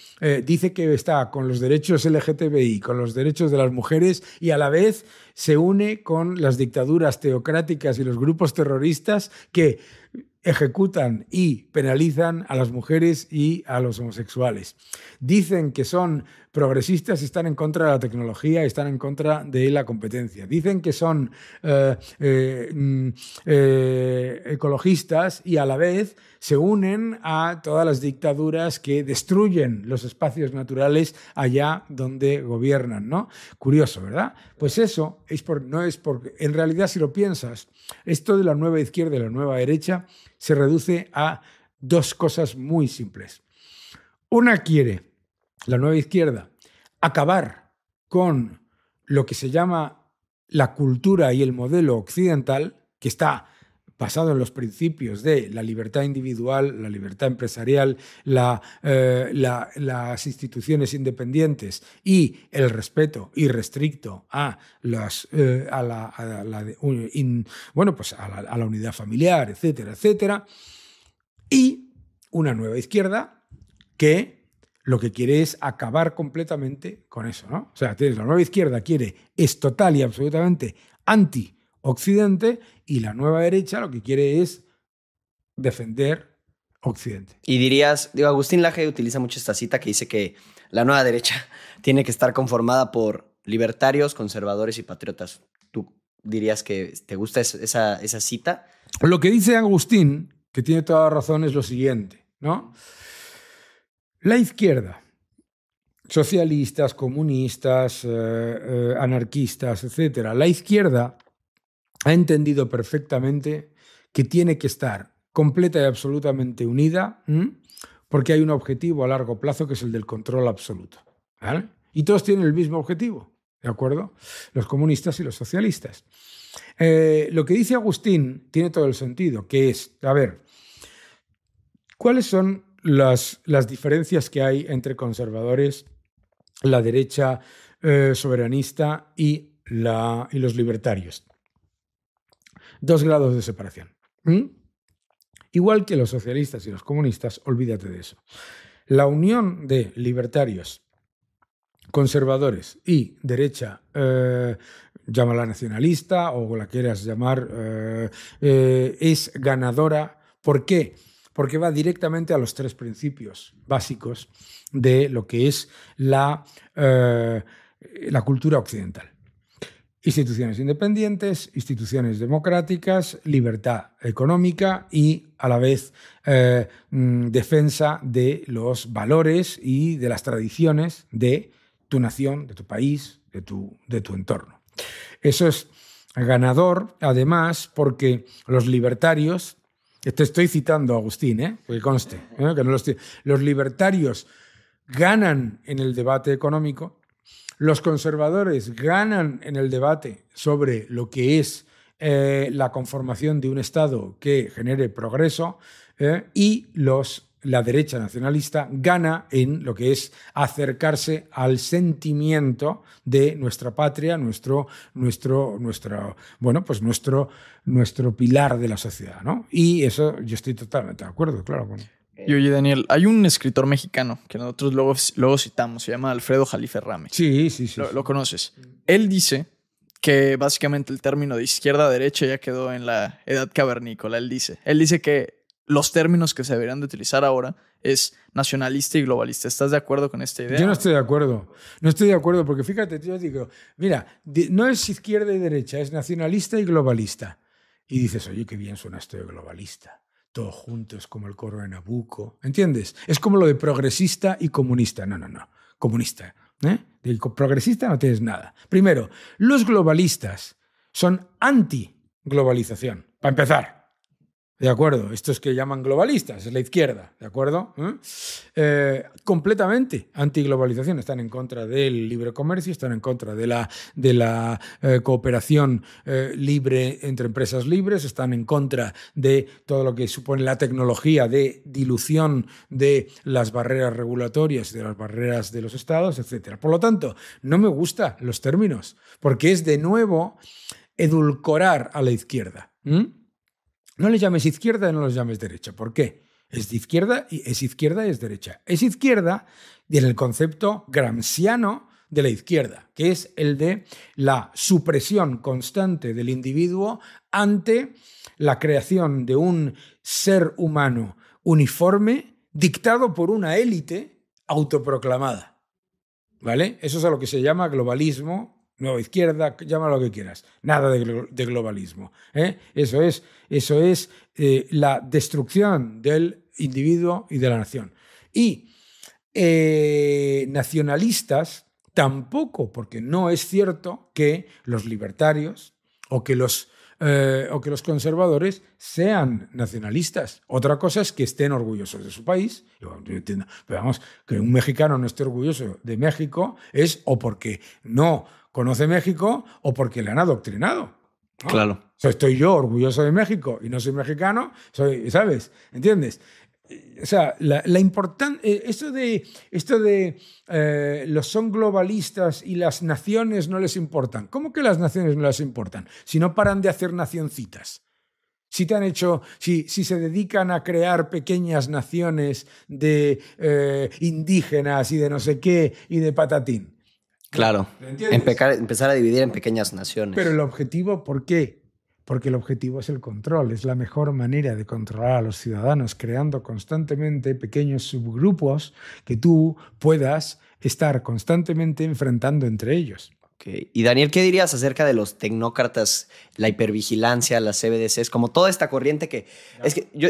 dice que está con los derechos LGTBI, con los derechos de las mujeres, y a la vez se une con las dictaduras teocráticas y los grupos terroristas que ejecutan y penalizan a las mujeres y a los homosexuales. Dicen que son progresistas y están en contra de la tecnología y están en contra de la competencia. Dicen que son ecologistas y a la vez se unen a todas las dictaduras que destruyen los espacios naturales allá donde gobiernan, ¿no? Curioso, ¿verdad? Pues eso no es porque, en realidad, si lo piensas, esto de la nueva izquierda y la nueva derecha se reduce a dos cosas muy simples. Una quiere, la nueva izquierda, acabar con lo que se llama la cultura y el modelo occidental, que está basado en los principios de la libertad individual, la libertad empresarial, las instituciones independientes y el respeto irrestricto a la unidad familiar, etcétera, etcétera. Y una nueva izquierda que lo que quiere es acabar completamente con eso, ¿no? O sea, la nueva izquierda es total y absolutamente anti-Occidente, y la nueva derecha lo que quiere es defender Occidente. Y dirías, Agustín Laje utiliza mucho esta cita que dice que la nueva derecha tiene que estar conformada por libertarios, conservadores y patriotas. ¿Tú dirías que te gusta esa cita? Lo que dice Agustín, que tiene toda la razón, es lo siguiente, ¿no? La izquierda, socialistas, comunistas, anarquistas, etcétera, la izquierda ha entendido perfectamente que tiene que estar completa y absolutamente unida, porque hay un objetivo a largo plazo que es el del control absoluto, ¿vale? Y todos tienen el mismo objetivo, ¿de acuerdo? Los comunistas y los socialistas. Lo que dice Agustín tiene todo el sentido, que es, a ver, ¿cuáles son las diferencias que hay entre conservadores, la derecha soberanista y los libertarios? 2 grados de separación. Igual que los socialistas y los comunistas, olvídate de eso. La unión de libertarios, conservadores y derecha, llámala nacionalista o la quieras llamar, es ganadora. ¿Por qué? Porque va directamente a los 3 principios básicos de lo que es la cultura occidental. Instituciones independientes, instituciones democráticas, libertad económica y, a la vez, defensa de los valores y de las tradiciones de tu nación, de tu país, de tu entorno. Eso es ganador, además, porque los libertarios, te estoy citando a Agustín, que conste, que no lo estoy, los libertarios ganan en el debate económico. Los conservadores ganan en el debate sobre lo que es la conformación de un Estado que genere progreso y la derecha nacionalista gana en lo que es acercarse al sentimiento de nuestra patria, nuestro pilar de la sociedad, ¿no? Y eso yo estoy totalmente de acuerdo, claro. Con... Y oye, Daniel, hay un escritor mexicano que nosotros luego citamos, se llama Alfredo Jalife Rame. Sí. Lo conoces. Él dice que básicamente el término de izquierda-derecha ya quedó en la edad cavernícola. Él dice que los términos que se deberían de utilizar ahora es nacionalista y globalista. ¿Estás de acuerdo con esta idea? Yo no estoy de acuerdo. No estoy de acuerdo porque fíjate, yo digo, mira, no es izquierda y derecha, es nacionalista y globalista. Y dices, oye, qué bien suena esto de globalista. Todos juntos como el coro de Nabucco. ¿Entiendes? Es como lo de progresista y comunista. No. Comunista. De progresista no tienes nada. Primero, los globalistas son anti-globalización, para empezar. ¿De acuerdo? Estos que llaman globalistas, es la izquierda, ¿de acuerdo? Completamente antiglobalización. Están en contra del libre comercio, están en contra de la cooperación libre entre empresas libres, están en contra de todo lo que supone la tecnología de dilución de las barreras regulatorias, de las barreras de los estados, etc. Por lo tanto, no me gustan los términos, porque es de nuevo edulcorar a la izquierda. No le llames izquierda y no los llames derecha. ¿Por qué? Es de izquierda y es derecha. Es izquierda en el concepto gramsciano de la izquierda, que es el de la supresión constante del individuo ante la creación de un ser humano uniforme dictado por una élite autoproclamada. ¿Vale? Eso es a lo que se llama globalismo, nueva izquierda, llama lo que quieras. Nada de globalismo. Eso es la destrucción del individuo y de la nación. Y nacionalistas tampoco, porque no es cierto que los libertarios o que los conservadores sean nacionalistas. Otra cosa es que estén orgullosos de su país. Yo entiendo, pero vamos, que un mexicano no esté orgulloso de México es o porque no conoce México o porque le han adoctrinado, ¿no? Claro. O sea, estoy yo orgulloso de México y no soy mexicano, ¿sabes? ¿Entiendes? O sea, esto de los son globalistas y las naciones no les importan. ¿Cómo que las naciones no les importan? Si no paran de hacer nacioncitas. Si se dedican a crear pequeñas naciones de indígenas y de no sé qué y de patatín. Claro. Empezar a dividir en pequeñas naciones. Pero el objetivo, ¿por qué? Porque el objetivo es el control. Es la mejor manera de controlar a los ciudadanos, creando constantemente pequeños subgrupos que tú puedas estar constantemente enfrentando entre ellos. Okay. Y Daniel, ¿qué dirías acerca de los tecnócratas, la hipervigilancia, las CBDCs, como toda esta corriente que... No. Es que yo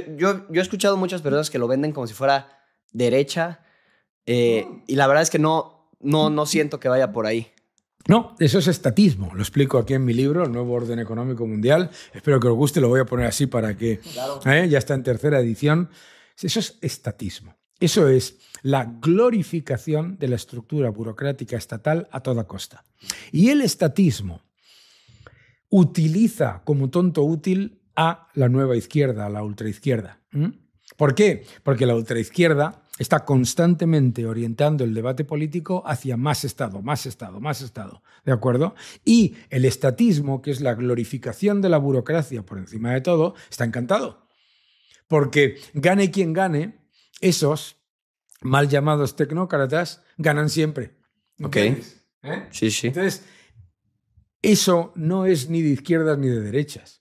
he escuchado muchas personas que lo venden como si fuera derecha y la verdad es que no siento que vaya por ahí. No, eso es estatismo. Lo explico aquí en mi libro, El Nuevo Orden Económico Mundial. Espero que os guste, lo voy a poner así para que... Claro. Ya está en tercera edición. Eso es estatismo. Eso es la glorificación de la estructura burocrática estatal a toda costa. Y el estatismo utiliza como tonto útil a la nueva izquierda, a la ultraizquierda. ¿Por qué? Porque la ultraizquierda está constantemente orientando el debate político hacia más Estado, más Estado, más Estado, ¿de acuerdo? Y el estatismo, que es la glorificación de la burocracia por encima de todo, está encantado. Porque gane quien gane, esos mal llamados tecnócratas ganan siempre. ¿Entiendes? Sí, sí. Entonces, eso no es ni de izquierdas ni de derechas.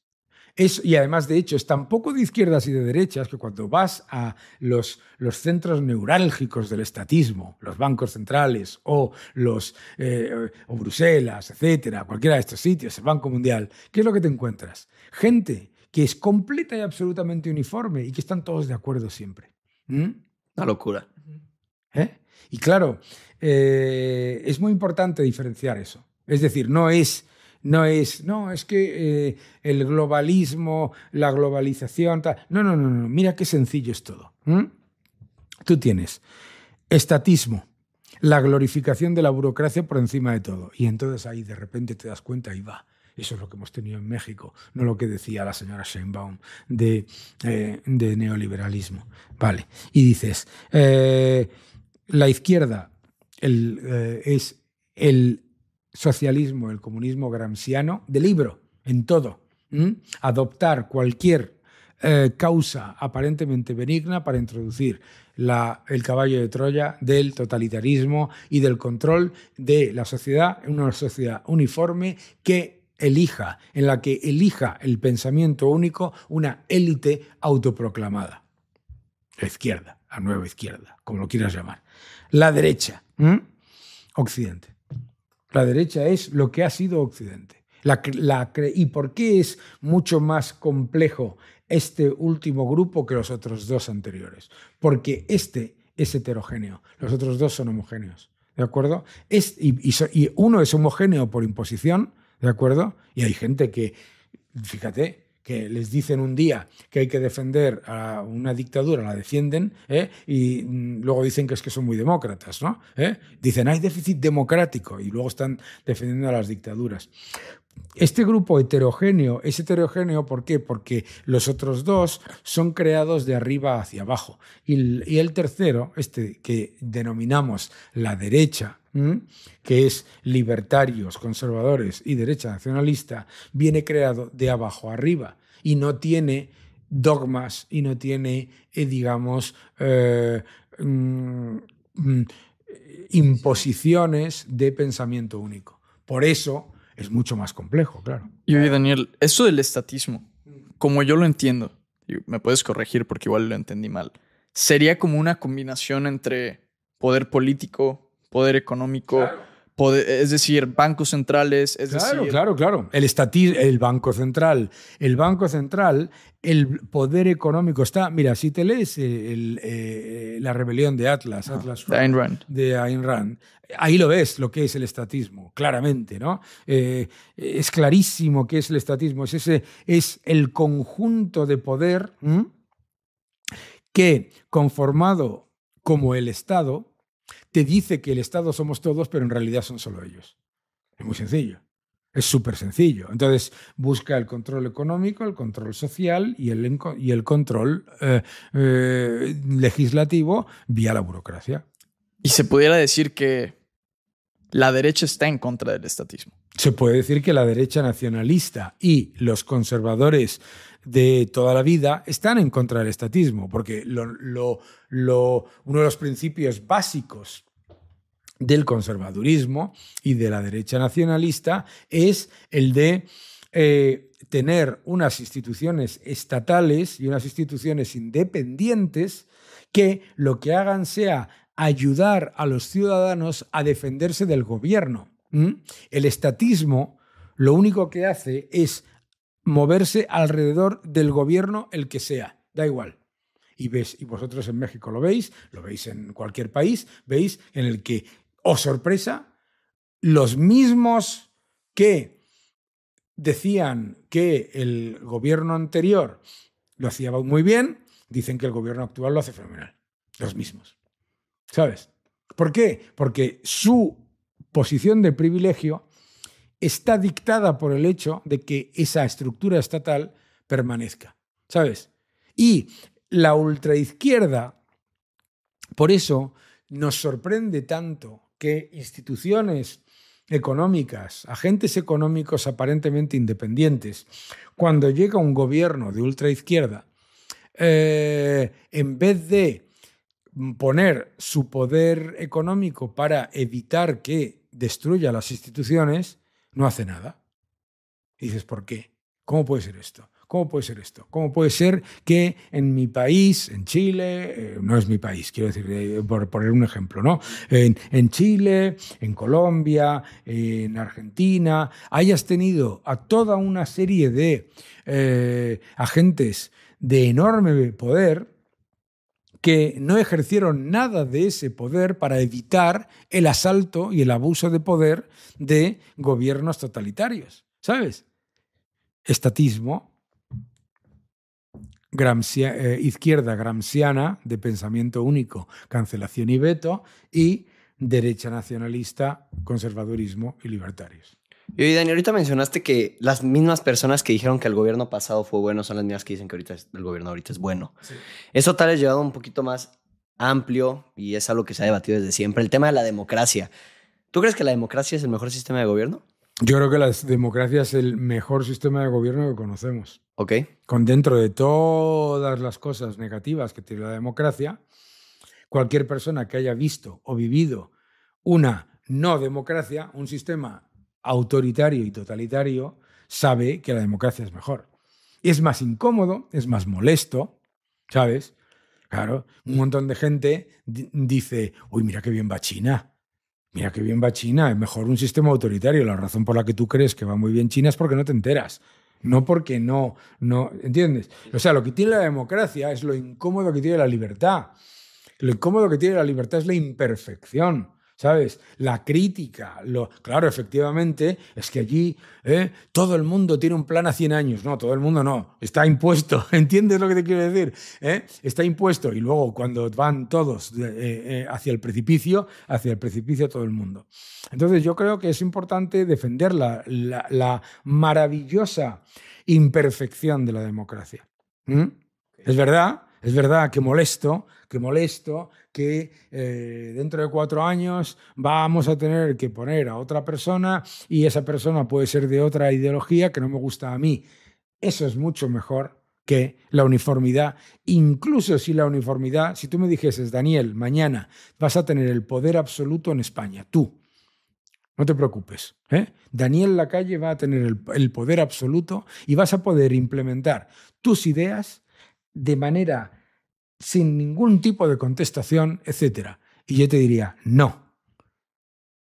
Y además, de hecho, es tan poco de izquierdas y de derechas que cuando vas a los centros neurálgicos del estatismo, los bancos centrales o Bruselas, etcétera, cualquiera de estos sitios, el Banco Mundial, ¿qué es lo que te encuentras? Gente que es completa y absolutamente uniforme y que están todos de acuerdo siempre. Una locura. Y claro, es muy importante diferenciar eso. Es decir, no es que el globalismo, la globalización... No. Mira qué sencillo es todo. Tú tienes estatismo, la glorificación de la burocracia por encima de todo. Y entonces ahí de repente te das cuenta y va. Eso es lo que hemos tenido en México, no lo que decía la señora Sheinbaum de neoliberalismo. Vale. Y dices, la izquierda es el socialismo, el comunismo gramsciano de libro, en todo. Adoptar cualquier causa aparentemente benigna para introducir el caballo de Troya del totalitarismo y del control de la sociedad, una sociedad uniforme en la que elija el pensamiento único una élite autoproclamada. La izquierda, la nueva izquierda, como lo quieras llamar. La derecha, Occidente. La derecha es lo que ha sido Occidente. ¿Y por qué es mucho más complejo este último grupo que los otros dos anteriores? Porque este es heterogéneo, los otros dos son homogéneos, ¿de acuerdo? Y uno es homogéneo por imposición, ¿de acuerdo? Y hay gente que, fíjate, que les dicen un día que hay que defender a una dictadura, la defienden, y luego dicen que es que son muy demócratas, ¿no? Dicen, hay déficit democrático, y luego están defendiendo a las dictaduras. Este grupo heterogéneo es heterogéneo, ¿por qué? Porque los otros dos son creados de arriba hacia abajo. Y el tercero, que denominamos la derecha, que es libertarios, conservadores y derecha nacionalista, viene creado de abajo arriba y no tiene dogmas y no tiene, imposiciones de pensamiento único. Por eso es mucho más complejo, claro. Y oye, Daniel, eso del estatismo, como yo lo entiendo, y me puedes corregir porque igual lo entendí mal, sería como una combinación entre poder político, poder económico, Claro. es decir, bancos centrales, es Claro, decir... claro. El Banco Central. El Banco Central, el poder económico está... Mira, si te lees la rebelión de Atlas de Ayn Rand. de Ayn Rand, ahí lo ves lo que es el estatismo, claramente, ¿no? Es clarísimo qué es el estatismo. Es el conjunto de poder que, conformado como el Estado, te dice que el Estado somos todos, pero en realidad son solo ellos. Es muy sencillo. Es súper sencillo. Entonces, busca el control económico, el control social y el control legislativo vía la burocracia. Y se pudiera decir que la derecha está en contra del estatismo. Se puede decir que la derecha nacionalista y los conservadores de toda la vida están en contra del estatismo, porque uno de los principios básicos del conservadurismo y de la derecha nacionalista es el de tener unas instituciones estatales y unas instituciones independientes que lo que hagan sea ayudar a los ciudadanos a defenderse del gobierno. El estatismo lo único que hace es moverse alrededor del gobierno, el que sea, da igual. Y vosotros en México lo veis en cualquier país, veis en el que, oh sorpresa, los mismos que decían que el gobierno anterior lo hacía muy bien, dicen que el gobierno actual lo hace fenomenal. Los mismos. ¿Sabes? ¿Por qué? Porque su posición de privilegio está dictada por el hecho de que esa estructura estatal permanezca, ¿sabes? Y la ultraizquierda, por eso nos sorprende tanto que instituciones económicas, agentes económicos aparentemente independientes, cuando llega un gobierno de ultraizquierda, en vez de poner su poder económico para evitar que destruya las instituciones, no hace nada. Y dices, ¿por qué? ¿Cómo puede ser esto? ¿Cómo puede ser esto? ¿Cómo puede ser que en mi país, en Chile, no es mi país, quiero decir, por poner un ejemplo, ¿no? En Chile, en Colombia, en Argentina, hayas tenido a toda una serie de agentes de enorme poder que no ejercieron nada de ese poder para evitar el asalto y el abuso de poder de gobiernos totalitarios, ¿sabes? Estatismo, izquierda gramsciana de pensamiento único, cancelación y veto, y derecha nacionalista, conservadurismo y libertarios. Y oye, Dani, ahorita mencionaste que las mismas personas que dijeron que el gobierno pasado fue bueno son las mismas que dicen que ahorita el gobierno ahorita es bueno. Sí. Eso tal vez llevado un poquito más amplio y es algo que se ha debatido desde siempre. El tema de la democracia. ¿Tú crees que la democracia es el mejor sistema de gobierno? Yo creo que la democracia es el mejor sistema de gobierno que conocemos. Ok. Con dentro de todas las cosas negativas que tiene la democracia, cualquier persona que haya visto o vivido una no democracia, un sistema autoritario y totalitario, sabe que la democracia es mejor. Es más incómodo, es más molesto, ¿sabes? Claro, un montón de gente dice, uy, mira qué bien va China. Mira qué bien va China, es mejor un sistema autoritario. La razón por la que tú crees que va muy bien China es porque no te enteras. No porque no, ¿entiendes? O sea, lo que tiene la democracia es lo incómodo que tiene la libertad. Lo incómodo que tiene la libertad es la imperfección, ¿sabes? La crítica. Claro, efectivamente, es que allí todo el mundo tiene un plan a 100 años. No, todo el mundo no. Está impuesto. ¿Entiendes lo que te quiero decir? Está impuesto. Y luego, cuando van todos hacia el precipicio todo el mundo. Entonces, yo creo que es importante defender la maravillosa imperfección de la democracia. Es verdad que molesto que dentro de 4 años vamos a tener que poner a otra persona y esa persona puede ser de otra ideología que no me gusta a mí. Eso es mucho mejor que la uniformidad, incluso si la uniformidad, si tú me dijeses, Daniel, mañana vas a tener el poder absoluto en España, tú, no te preocupes, Daniel Lacalle va a tener el poder absoluto y vas a poder implementar tus ideas de manera sin ningún tipo de contestación, etc. Y yo te diría, no.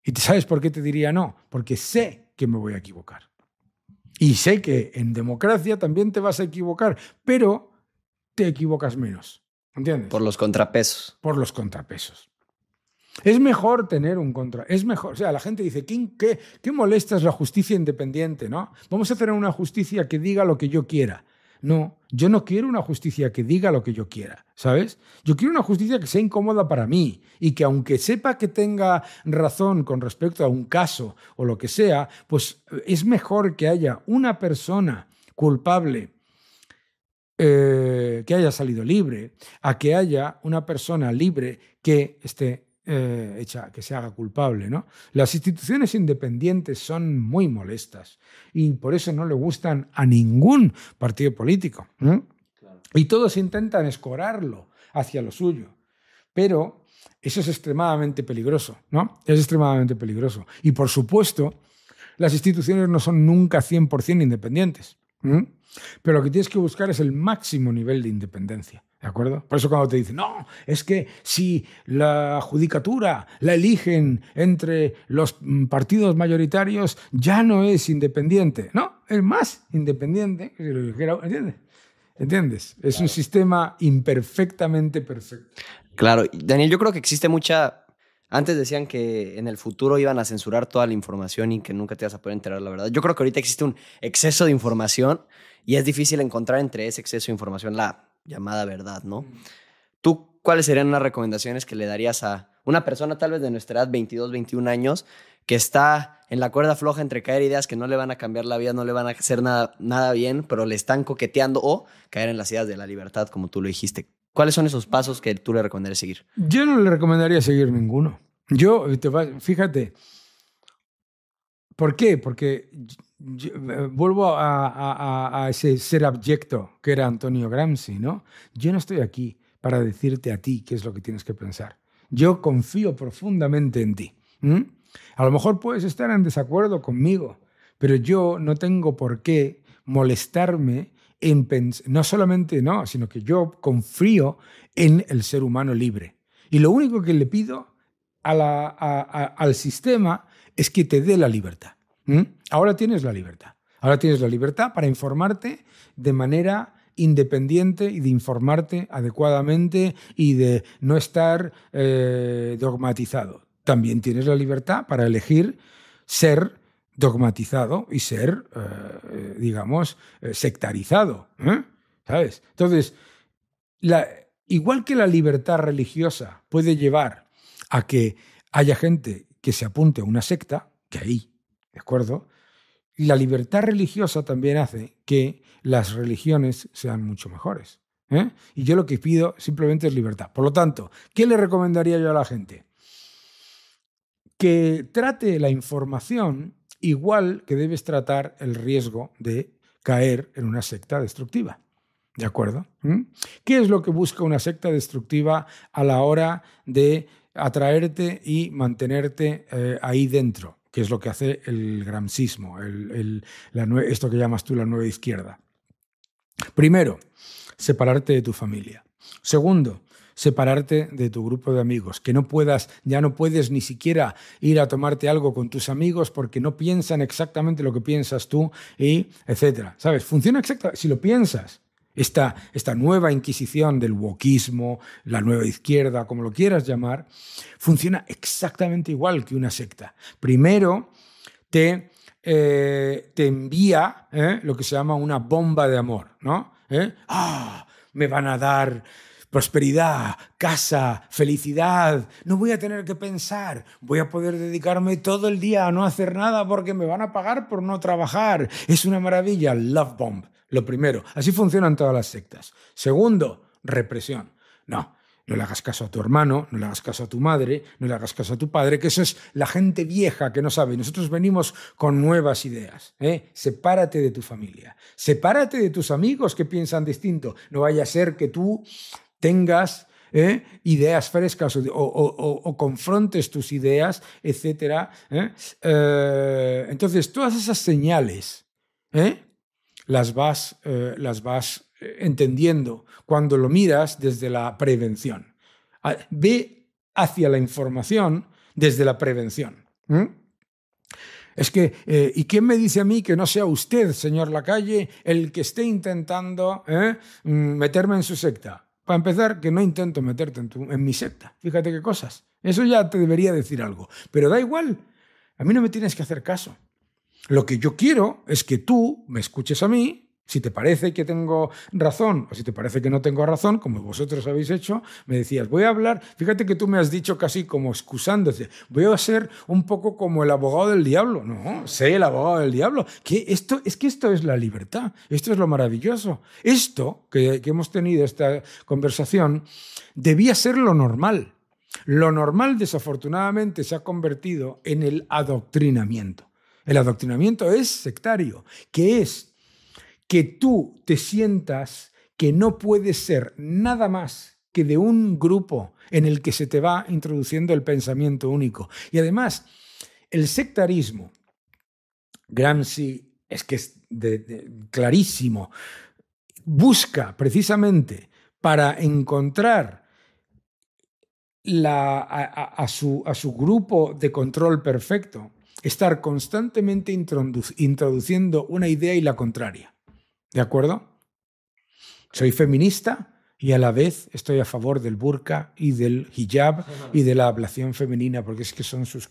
¿Y sabes por qué te diría no? Porque sé que me voy a equivocar. Y sé que en democracia también te vas a equivocar, pero te equivocas menos. ¿Entiendes? Por los contrapesos. Por los contrapesos. Es mejor tener un contra... Es mejor... O sea, la gente dice, ¿qué molesta es la justicia independiente, ¿no? Vamos a tener una justicia que diga lo que yo quiera. No, yo no quiero una justicia que diga lo que yo quiera, ¿sabes? Yo quiero una justicia que sea incómoda para mí y que aunque sepa que tenga razón con respecto a un caso o lo que sea, pues es mejor que haya una persona culpable que haya salido libre a que haya una persona libre que esté que se haga culpable, ¿no? Las instituciones independientes son muy molestas y por eso no le gustan a ningún partido político. Claro. Y todos intentan escorarlo hacia lo suyo. Pero eso es extremadamente peligroso, ¿no? Es extremadamente peligroso. Y por supuesto, las instituciones no son nunca 100% independientes. Pero lo que tienes que buscar es el máximo nivel de independencia. ¿De acuerdo? Por eso cuando te dicen, no, es que si la judicatura la eligen entre los partidos mayoritarios, ya no es independiente. No, es más independiente que si lo eligiera, ¿entiendes? Es un sistema imperfectamente perfecto. Claro. Daniel, yo creo que existe mucha... Antes decían que en el futuro iban a censurar toda la información y que nunca te ibas a poder enterar la verdad. Yo creo que ahorita existe un exceso de información y es difícil encontrar entre ese exceso de información la llamada verdad, ¿no? ¿Tú cuáles serían unas recomendaciones que le darías a una persona tal vez de nuestra edad, 22, 21 años, que está en la cuerda floja entre caer ideas que no le van a cambiar la vida, no le van a hacer nada bien, pero le están coqueteando, o caer en las ideas de la libertad, como tú lo dijiste? ¿Cuáles son esos pasos que tú le recomendarías seguir? Yo no le recomendaría seguir ninguno. Fíjate, ¿por qué? Porque vuelvo a ese ser abyecto que era Antonio Gramsci, ¿no? Yo no estoy aquí para decirte a ti qué es lo que tienes que pensar. Yo confío profundamente en ti. A lo mejor puedes estar en desacuerdo conmigo, pero yo no tengo por qué molestarme en pensar, no solamente no, sino que yo confío en el ser humano libre. Y lo único que le pido al sistema es que te dé la libertad. Ahora tienes la libertad. Ahora tienes la libertad para informarte de manera independiente y de informarte adecuadamente y de no estar dogmatizado. También tienes la libertad para elegir ser dogmatizado y ser, digamos, sectarizado. ¿Sabes? Entonces, igual que la libertad religiosa puede llevar a que haya gente que se apunte a una secta, que ahí, ¿de acuerdo? La libertad religiosa también hace que las religiones sean mucho mejores. Y yo lo que pido simplemente es libertad. Por lo tanto, ¿qué le recomendaría yo a la gente? Que trate la información igual que debes tratar el riesgo de caer en una secta destructiva. ¿De acuerdo? ¿Qué es lo que busca una secta destructiva a la hora de atraerte y mantenerte ahí dentro? Que es lo que hace el gramscismo, esto que llamas tú la nueva izquierda. Primero, separarte de tu familia. Segundo, separarte de tu grupo de amigos, que ya no puedes ni siquiera ir a tomarte algo con tus amigos porque no piensan exactamente lo que piensas tú, y etcétera. ¿Sabes? Funciona exactamente, si lo piensas. Esta nueva inquisición del wokismo, la nueva izquierda, como lo quieras llamar, funciona exactamente igual que una secta. Primero te envía lo que se llama una bomba de amor, ¿no? Me van a dar prosperidad, casa, felicidad, no voy a tener que pensar, voy a poder dedicarme todo el día a no hacer nada porque me van a pagar por no trabajar. Es una maravilla, love bomb. Lo primero, así funcionan todas las sectas. Segundo, represión. No, No le hagas caso a tu hermano, no le hagas caso a tu madre, no le hagas caso a tu padre, que eso es la gente vieja que no sabe. Nosotros venimos con nuevas ideas. Sepárate de tu familia, sepárate de tus amigos que piensan distinto. No vaya a ser que tú tengas ideas frescas o confrontes tus ideas, etc. Entonces, todas esas señales las vas entendiendo cuando lo miras desde la prevención. Ve hacia la información desde la prevención. Es que, ¿y quién me dice a mí que no sea usted, señor Lacalle, el que esté intentando meterme en su secta? Para empezar, que no intento meterte en mi secta. Fíjate qué cosas. Eso ya te debería decir algo. Pero da igual. A mí no me tienes que hacer caso. Lo que yo quiero es que tú me escuches a mí. Si te parece que tengo razón o si te parece que no tengo razón, como vosotros habéis hecho, me decías, voy a hablar, fíjate que tú me has dicho casi como excusándote, voy a ser un poco como el abogado del diablo. No, sé el abogado del diablo. Esto es la libertad, esto es lo maravilloso. Esto que hemos tenido, esta conversación, debía ser lo normal. Lo normal, desafortunadamente, se ha convertido en el adoctrinamiento. El adoctrinamiento es sectario, que es que tú te sientas que no puedes ser nada más que de un grupo en el que se te va introduciendo el pensamiento único. Y además, el sectarismo, Gramsci es que es clarísimo, busca precisamente para encontrar a su grupo de control perfecto, estar constantemente introduciendo una idea y la contraria. ¿De acuerdo? Soy feminista y a la vez estoy a favor del burka y del hijab y de la ablación femenina porque es que son sus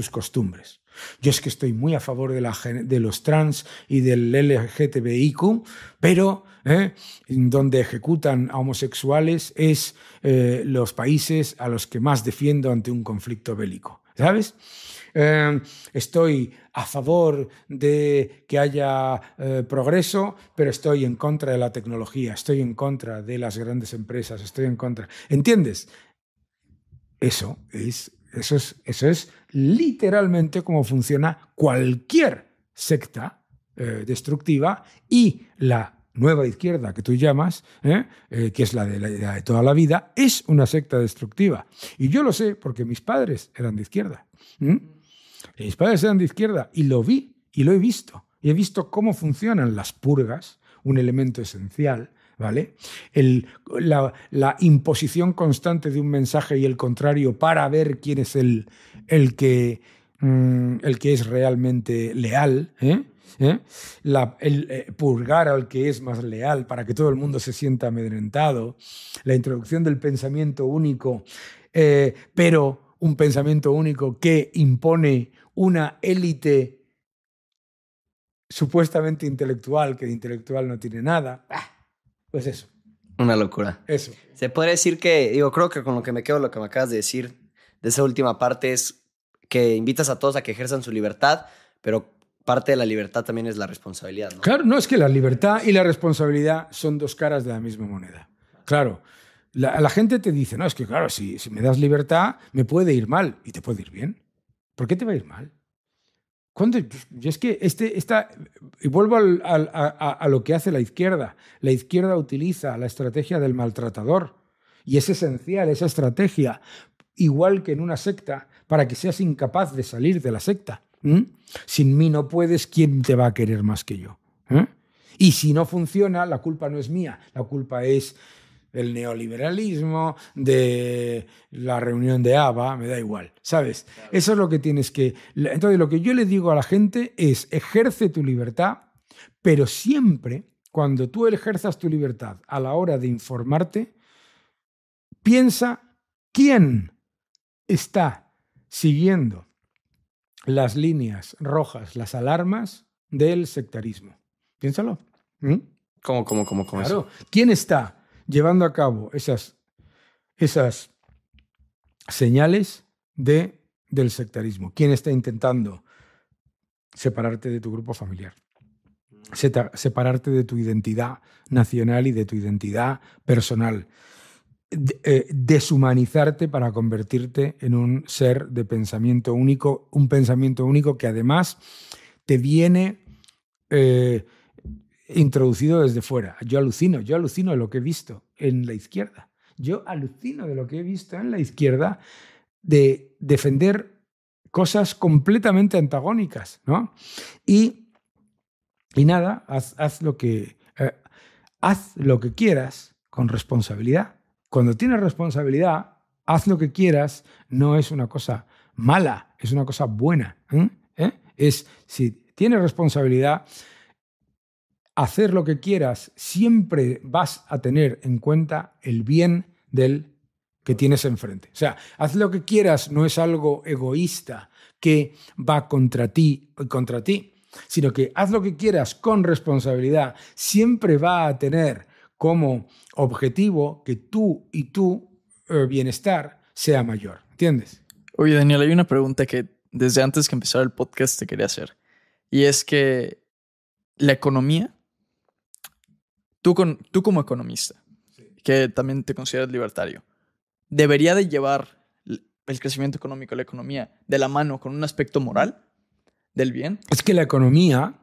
costumbres. Yo es que estoy muy a favor de los trans y del LGTBIQ, pero donde ejecutan a homosexuales es los países a los que más defiendo ante un conflicto bélico. ¿Sabes? Estoy a favor de que haya progreso, pero estoy en contra de la tecnología, estoy en contra de las grandes empresas, estoy en contra. ¿Entiendes? Eso es literalmente cómo funciona cualquier secta destructiva, y la nueva izquierda que tú llamas, que es la de toda la vida, es una secta destructiva. Y yo lo sé porque mis padres eran de izquierda. Mis padres eran de izquierda y lo vi y lo he visto. Y he visto cómo funcionan las purgas, un elemento esencial, ¿vale? La imposición constante de un mensaje y el contrario para ver quién es el que es realmente leal, purgar al que es más leal para que todo el mundo se sienta amedrentado, la introducción del pensamiento único, pero un pensamiento único que impone una élite supuestamente intelectual, que de intelectual no tiene nada. Pues eso. Una locura. Eso. Se podría decir que, creo que con lo que me quedo, lo que me acabas de decir, de esa última parte, es que invitas a todos a que ejerzan su libertad, pero parte de la libertad también es la responsabilidad, ¿no? Claro, no, es que la libertad y la responsabilidad son dos caras de la misma moneda. Claro, la gente te dice, no, es que claro, si me das libertad, me puede ir mal y te puede ir bien. ¿Por qué te va a ir mal? Es que y vuelvo a lo que hace la izquierda. La izquierda utiliza la estrategia del maltratador y es esencial esa estrategia, igual que en una secta, para que seas incapaz de salir de la secta. Sin mí no puedes, ¿quién te va a querer más que yo? Y si no funciona, la culpa no es mía, la culpa es del neoliberalismo, de la reunión de ABA, me da igual, ¿sabes? Claro. Eso es lo que tienes que... Entonces, lo que yo le digo a la gente es, ejerce tu libertad, pero siempre, cuando tú ejerzas tu libertad a la hora de informarte, piensa quién está siguiendo las líneas rojas, las alarmas del sectarismo. Piénsalo. ¿Cómo claro. eso? ¿Quién está llevando a cabo esas señales del sectarismo? ¿Quién está intentando separarte de tu grupo familiar? Separarte de tu identidad nacional y de tu identidad personal. deshumanizarte para convertirte en un ser de pensamiento único, un pensamiento único que además te viene introducido desde fuera. Yo alucino de lo que he visto en la izquierda. Yo alucino de lo que he visto en la izquierda de defender cosas completamente antagónicas, ¿no? Y nada, haz lo que quieras con responsabilidad. Cuando tienes responsabilidad, haz lo que quieras, no es una cosa mala, es una cosa buena. Si tienes responsabilidad, hacer lo que quieras, siempre vas a tener en cuenta el bien del que tienes enfrente. O sea, haz lo que quieras no es algo egoísta que va contra ti y contra ti, sino que haz lo que quieras con responsabilidad, siempre va a tener como objetivo que tú y tu bienestar sea mayor. ¿Entiendes? Oye, Daniel, hay una pregunta que desde antes que empezara el podcast te quería hacer. Y es que la economía, tú como economista, que también te consideras libertario, ¿debería de llevar el crecimiento económico, la economía, de la mano con un aspecto moral del bien? Es que la economía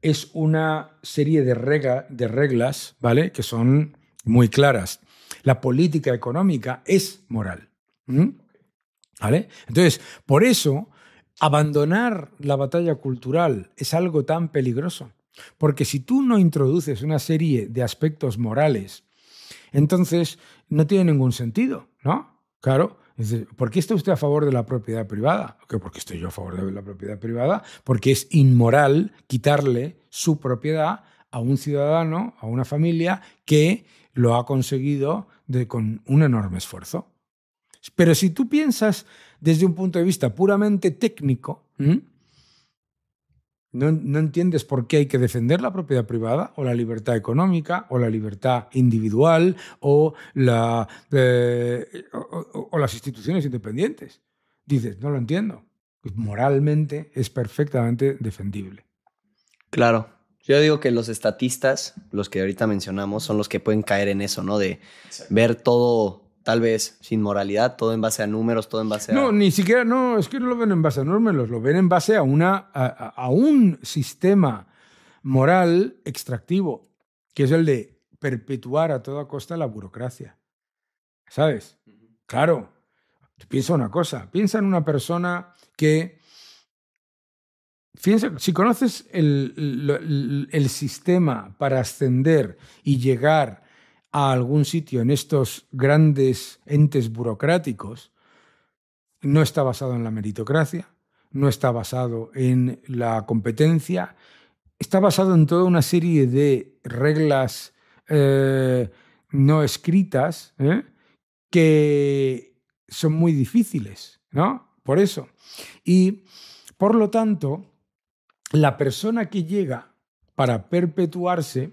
es una serie de reglas, ¿vale? Que son muy claras. La política económica es moral. ¿Vale? Entonces, por eso, abandonar la batalla cultural es algo tan peligroso. Porque si tú no introduces una serie de aspectos morales, entonces no tiene ningún sentido, ¿no? Claro. ¿Por qué está usted a favor de la propiedad privada? ¿Por qué estoy yo a favor de la propiedad privada? Porque es inmoral quitarle su propiedad a un ciudadano, a una familia que lo ha conseguido con un enorme esfuerzo. Pero si tú piensas desde un punto de vista puramente técnico, no entiendes por qué hay que defender la propiedad privada o la libertad económica o la libertad individual o las instituciones independientes. Dices, no lo entiendo. Moralmente es perfectamente defendible. Claro. Yo digo que los estatistas, los que ahorita mencionamos, son los que pueden caer en eso, ¿no? De ver todo tal vez sin moralidad, todo en base a números, todo en base a... No, ni siquiera, no, es que no lo ven en base a números, lo ven en base a un sistema moral extractivo, que es el de perpetuar a toda costa la burocracia. ¿Sabes? Claro. Piensa una cosa, piensa en una persona que... Si conoces el sistema para ascender y llegar a algún sitio en estos grandes entes burocráticos, no está basado en la meritocracia, no está basado en la competencia, está basado en toda una serie de reglas no escritas que son muy difíciles, ¿no? Por eso. Y, por lo tanto, la persona que llega para perpetuarse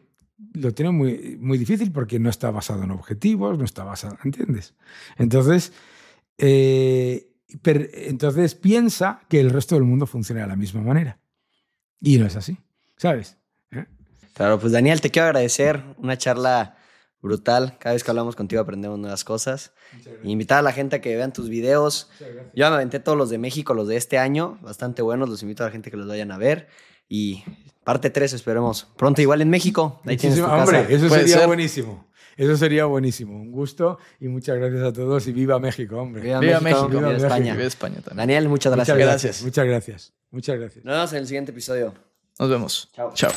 lo tiene muy, muy difícil porque no está basado en objetivos, no está basado, ¿entiendes? Entonces piensa que el resto del mundo funciona de la misma manera. Y no es así, ¿sabes? Claro, pues Daniel, te quiero agradecer. Una charla brutal. Cada vez que hablamos contigo aprendemos nuevas cosas. Invitar a la gente a que vean tus videos. Yo me aventé todos los de México, los de este año, bastante buenos. Los invito a la gente que los vayan a ver. Y parte 3 esperemos pronto igual en México. Ahí tienes tu casa. Hombre, eso sería buenísimo. Eso sería buenísimo. Un gusto y muchas gracias a todos y viva México, hombre. Viva México, viva España. Viva España también. Daniel, muchas gracias. Muchas gracias. Nos vemos en el siguiente episodio. Nos vemos. Chao. Chao.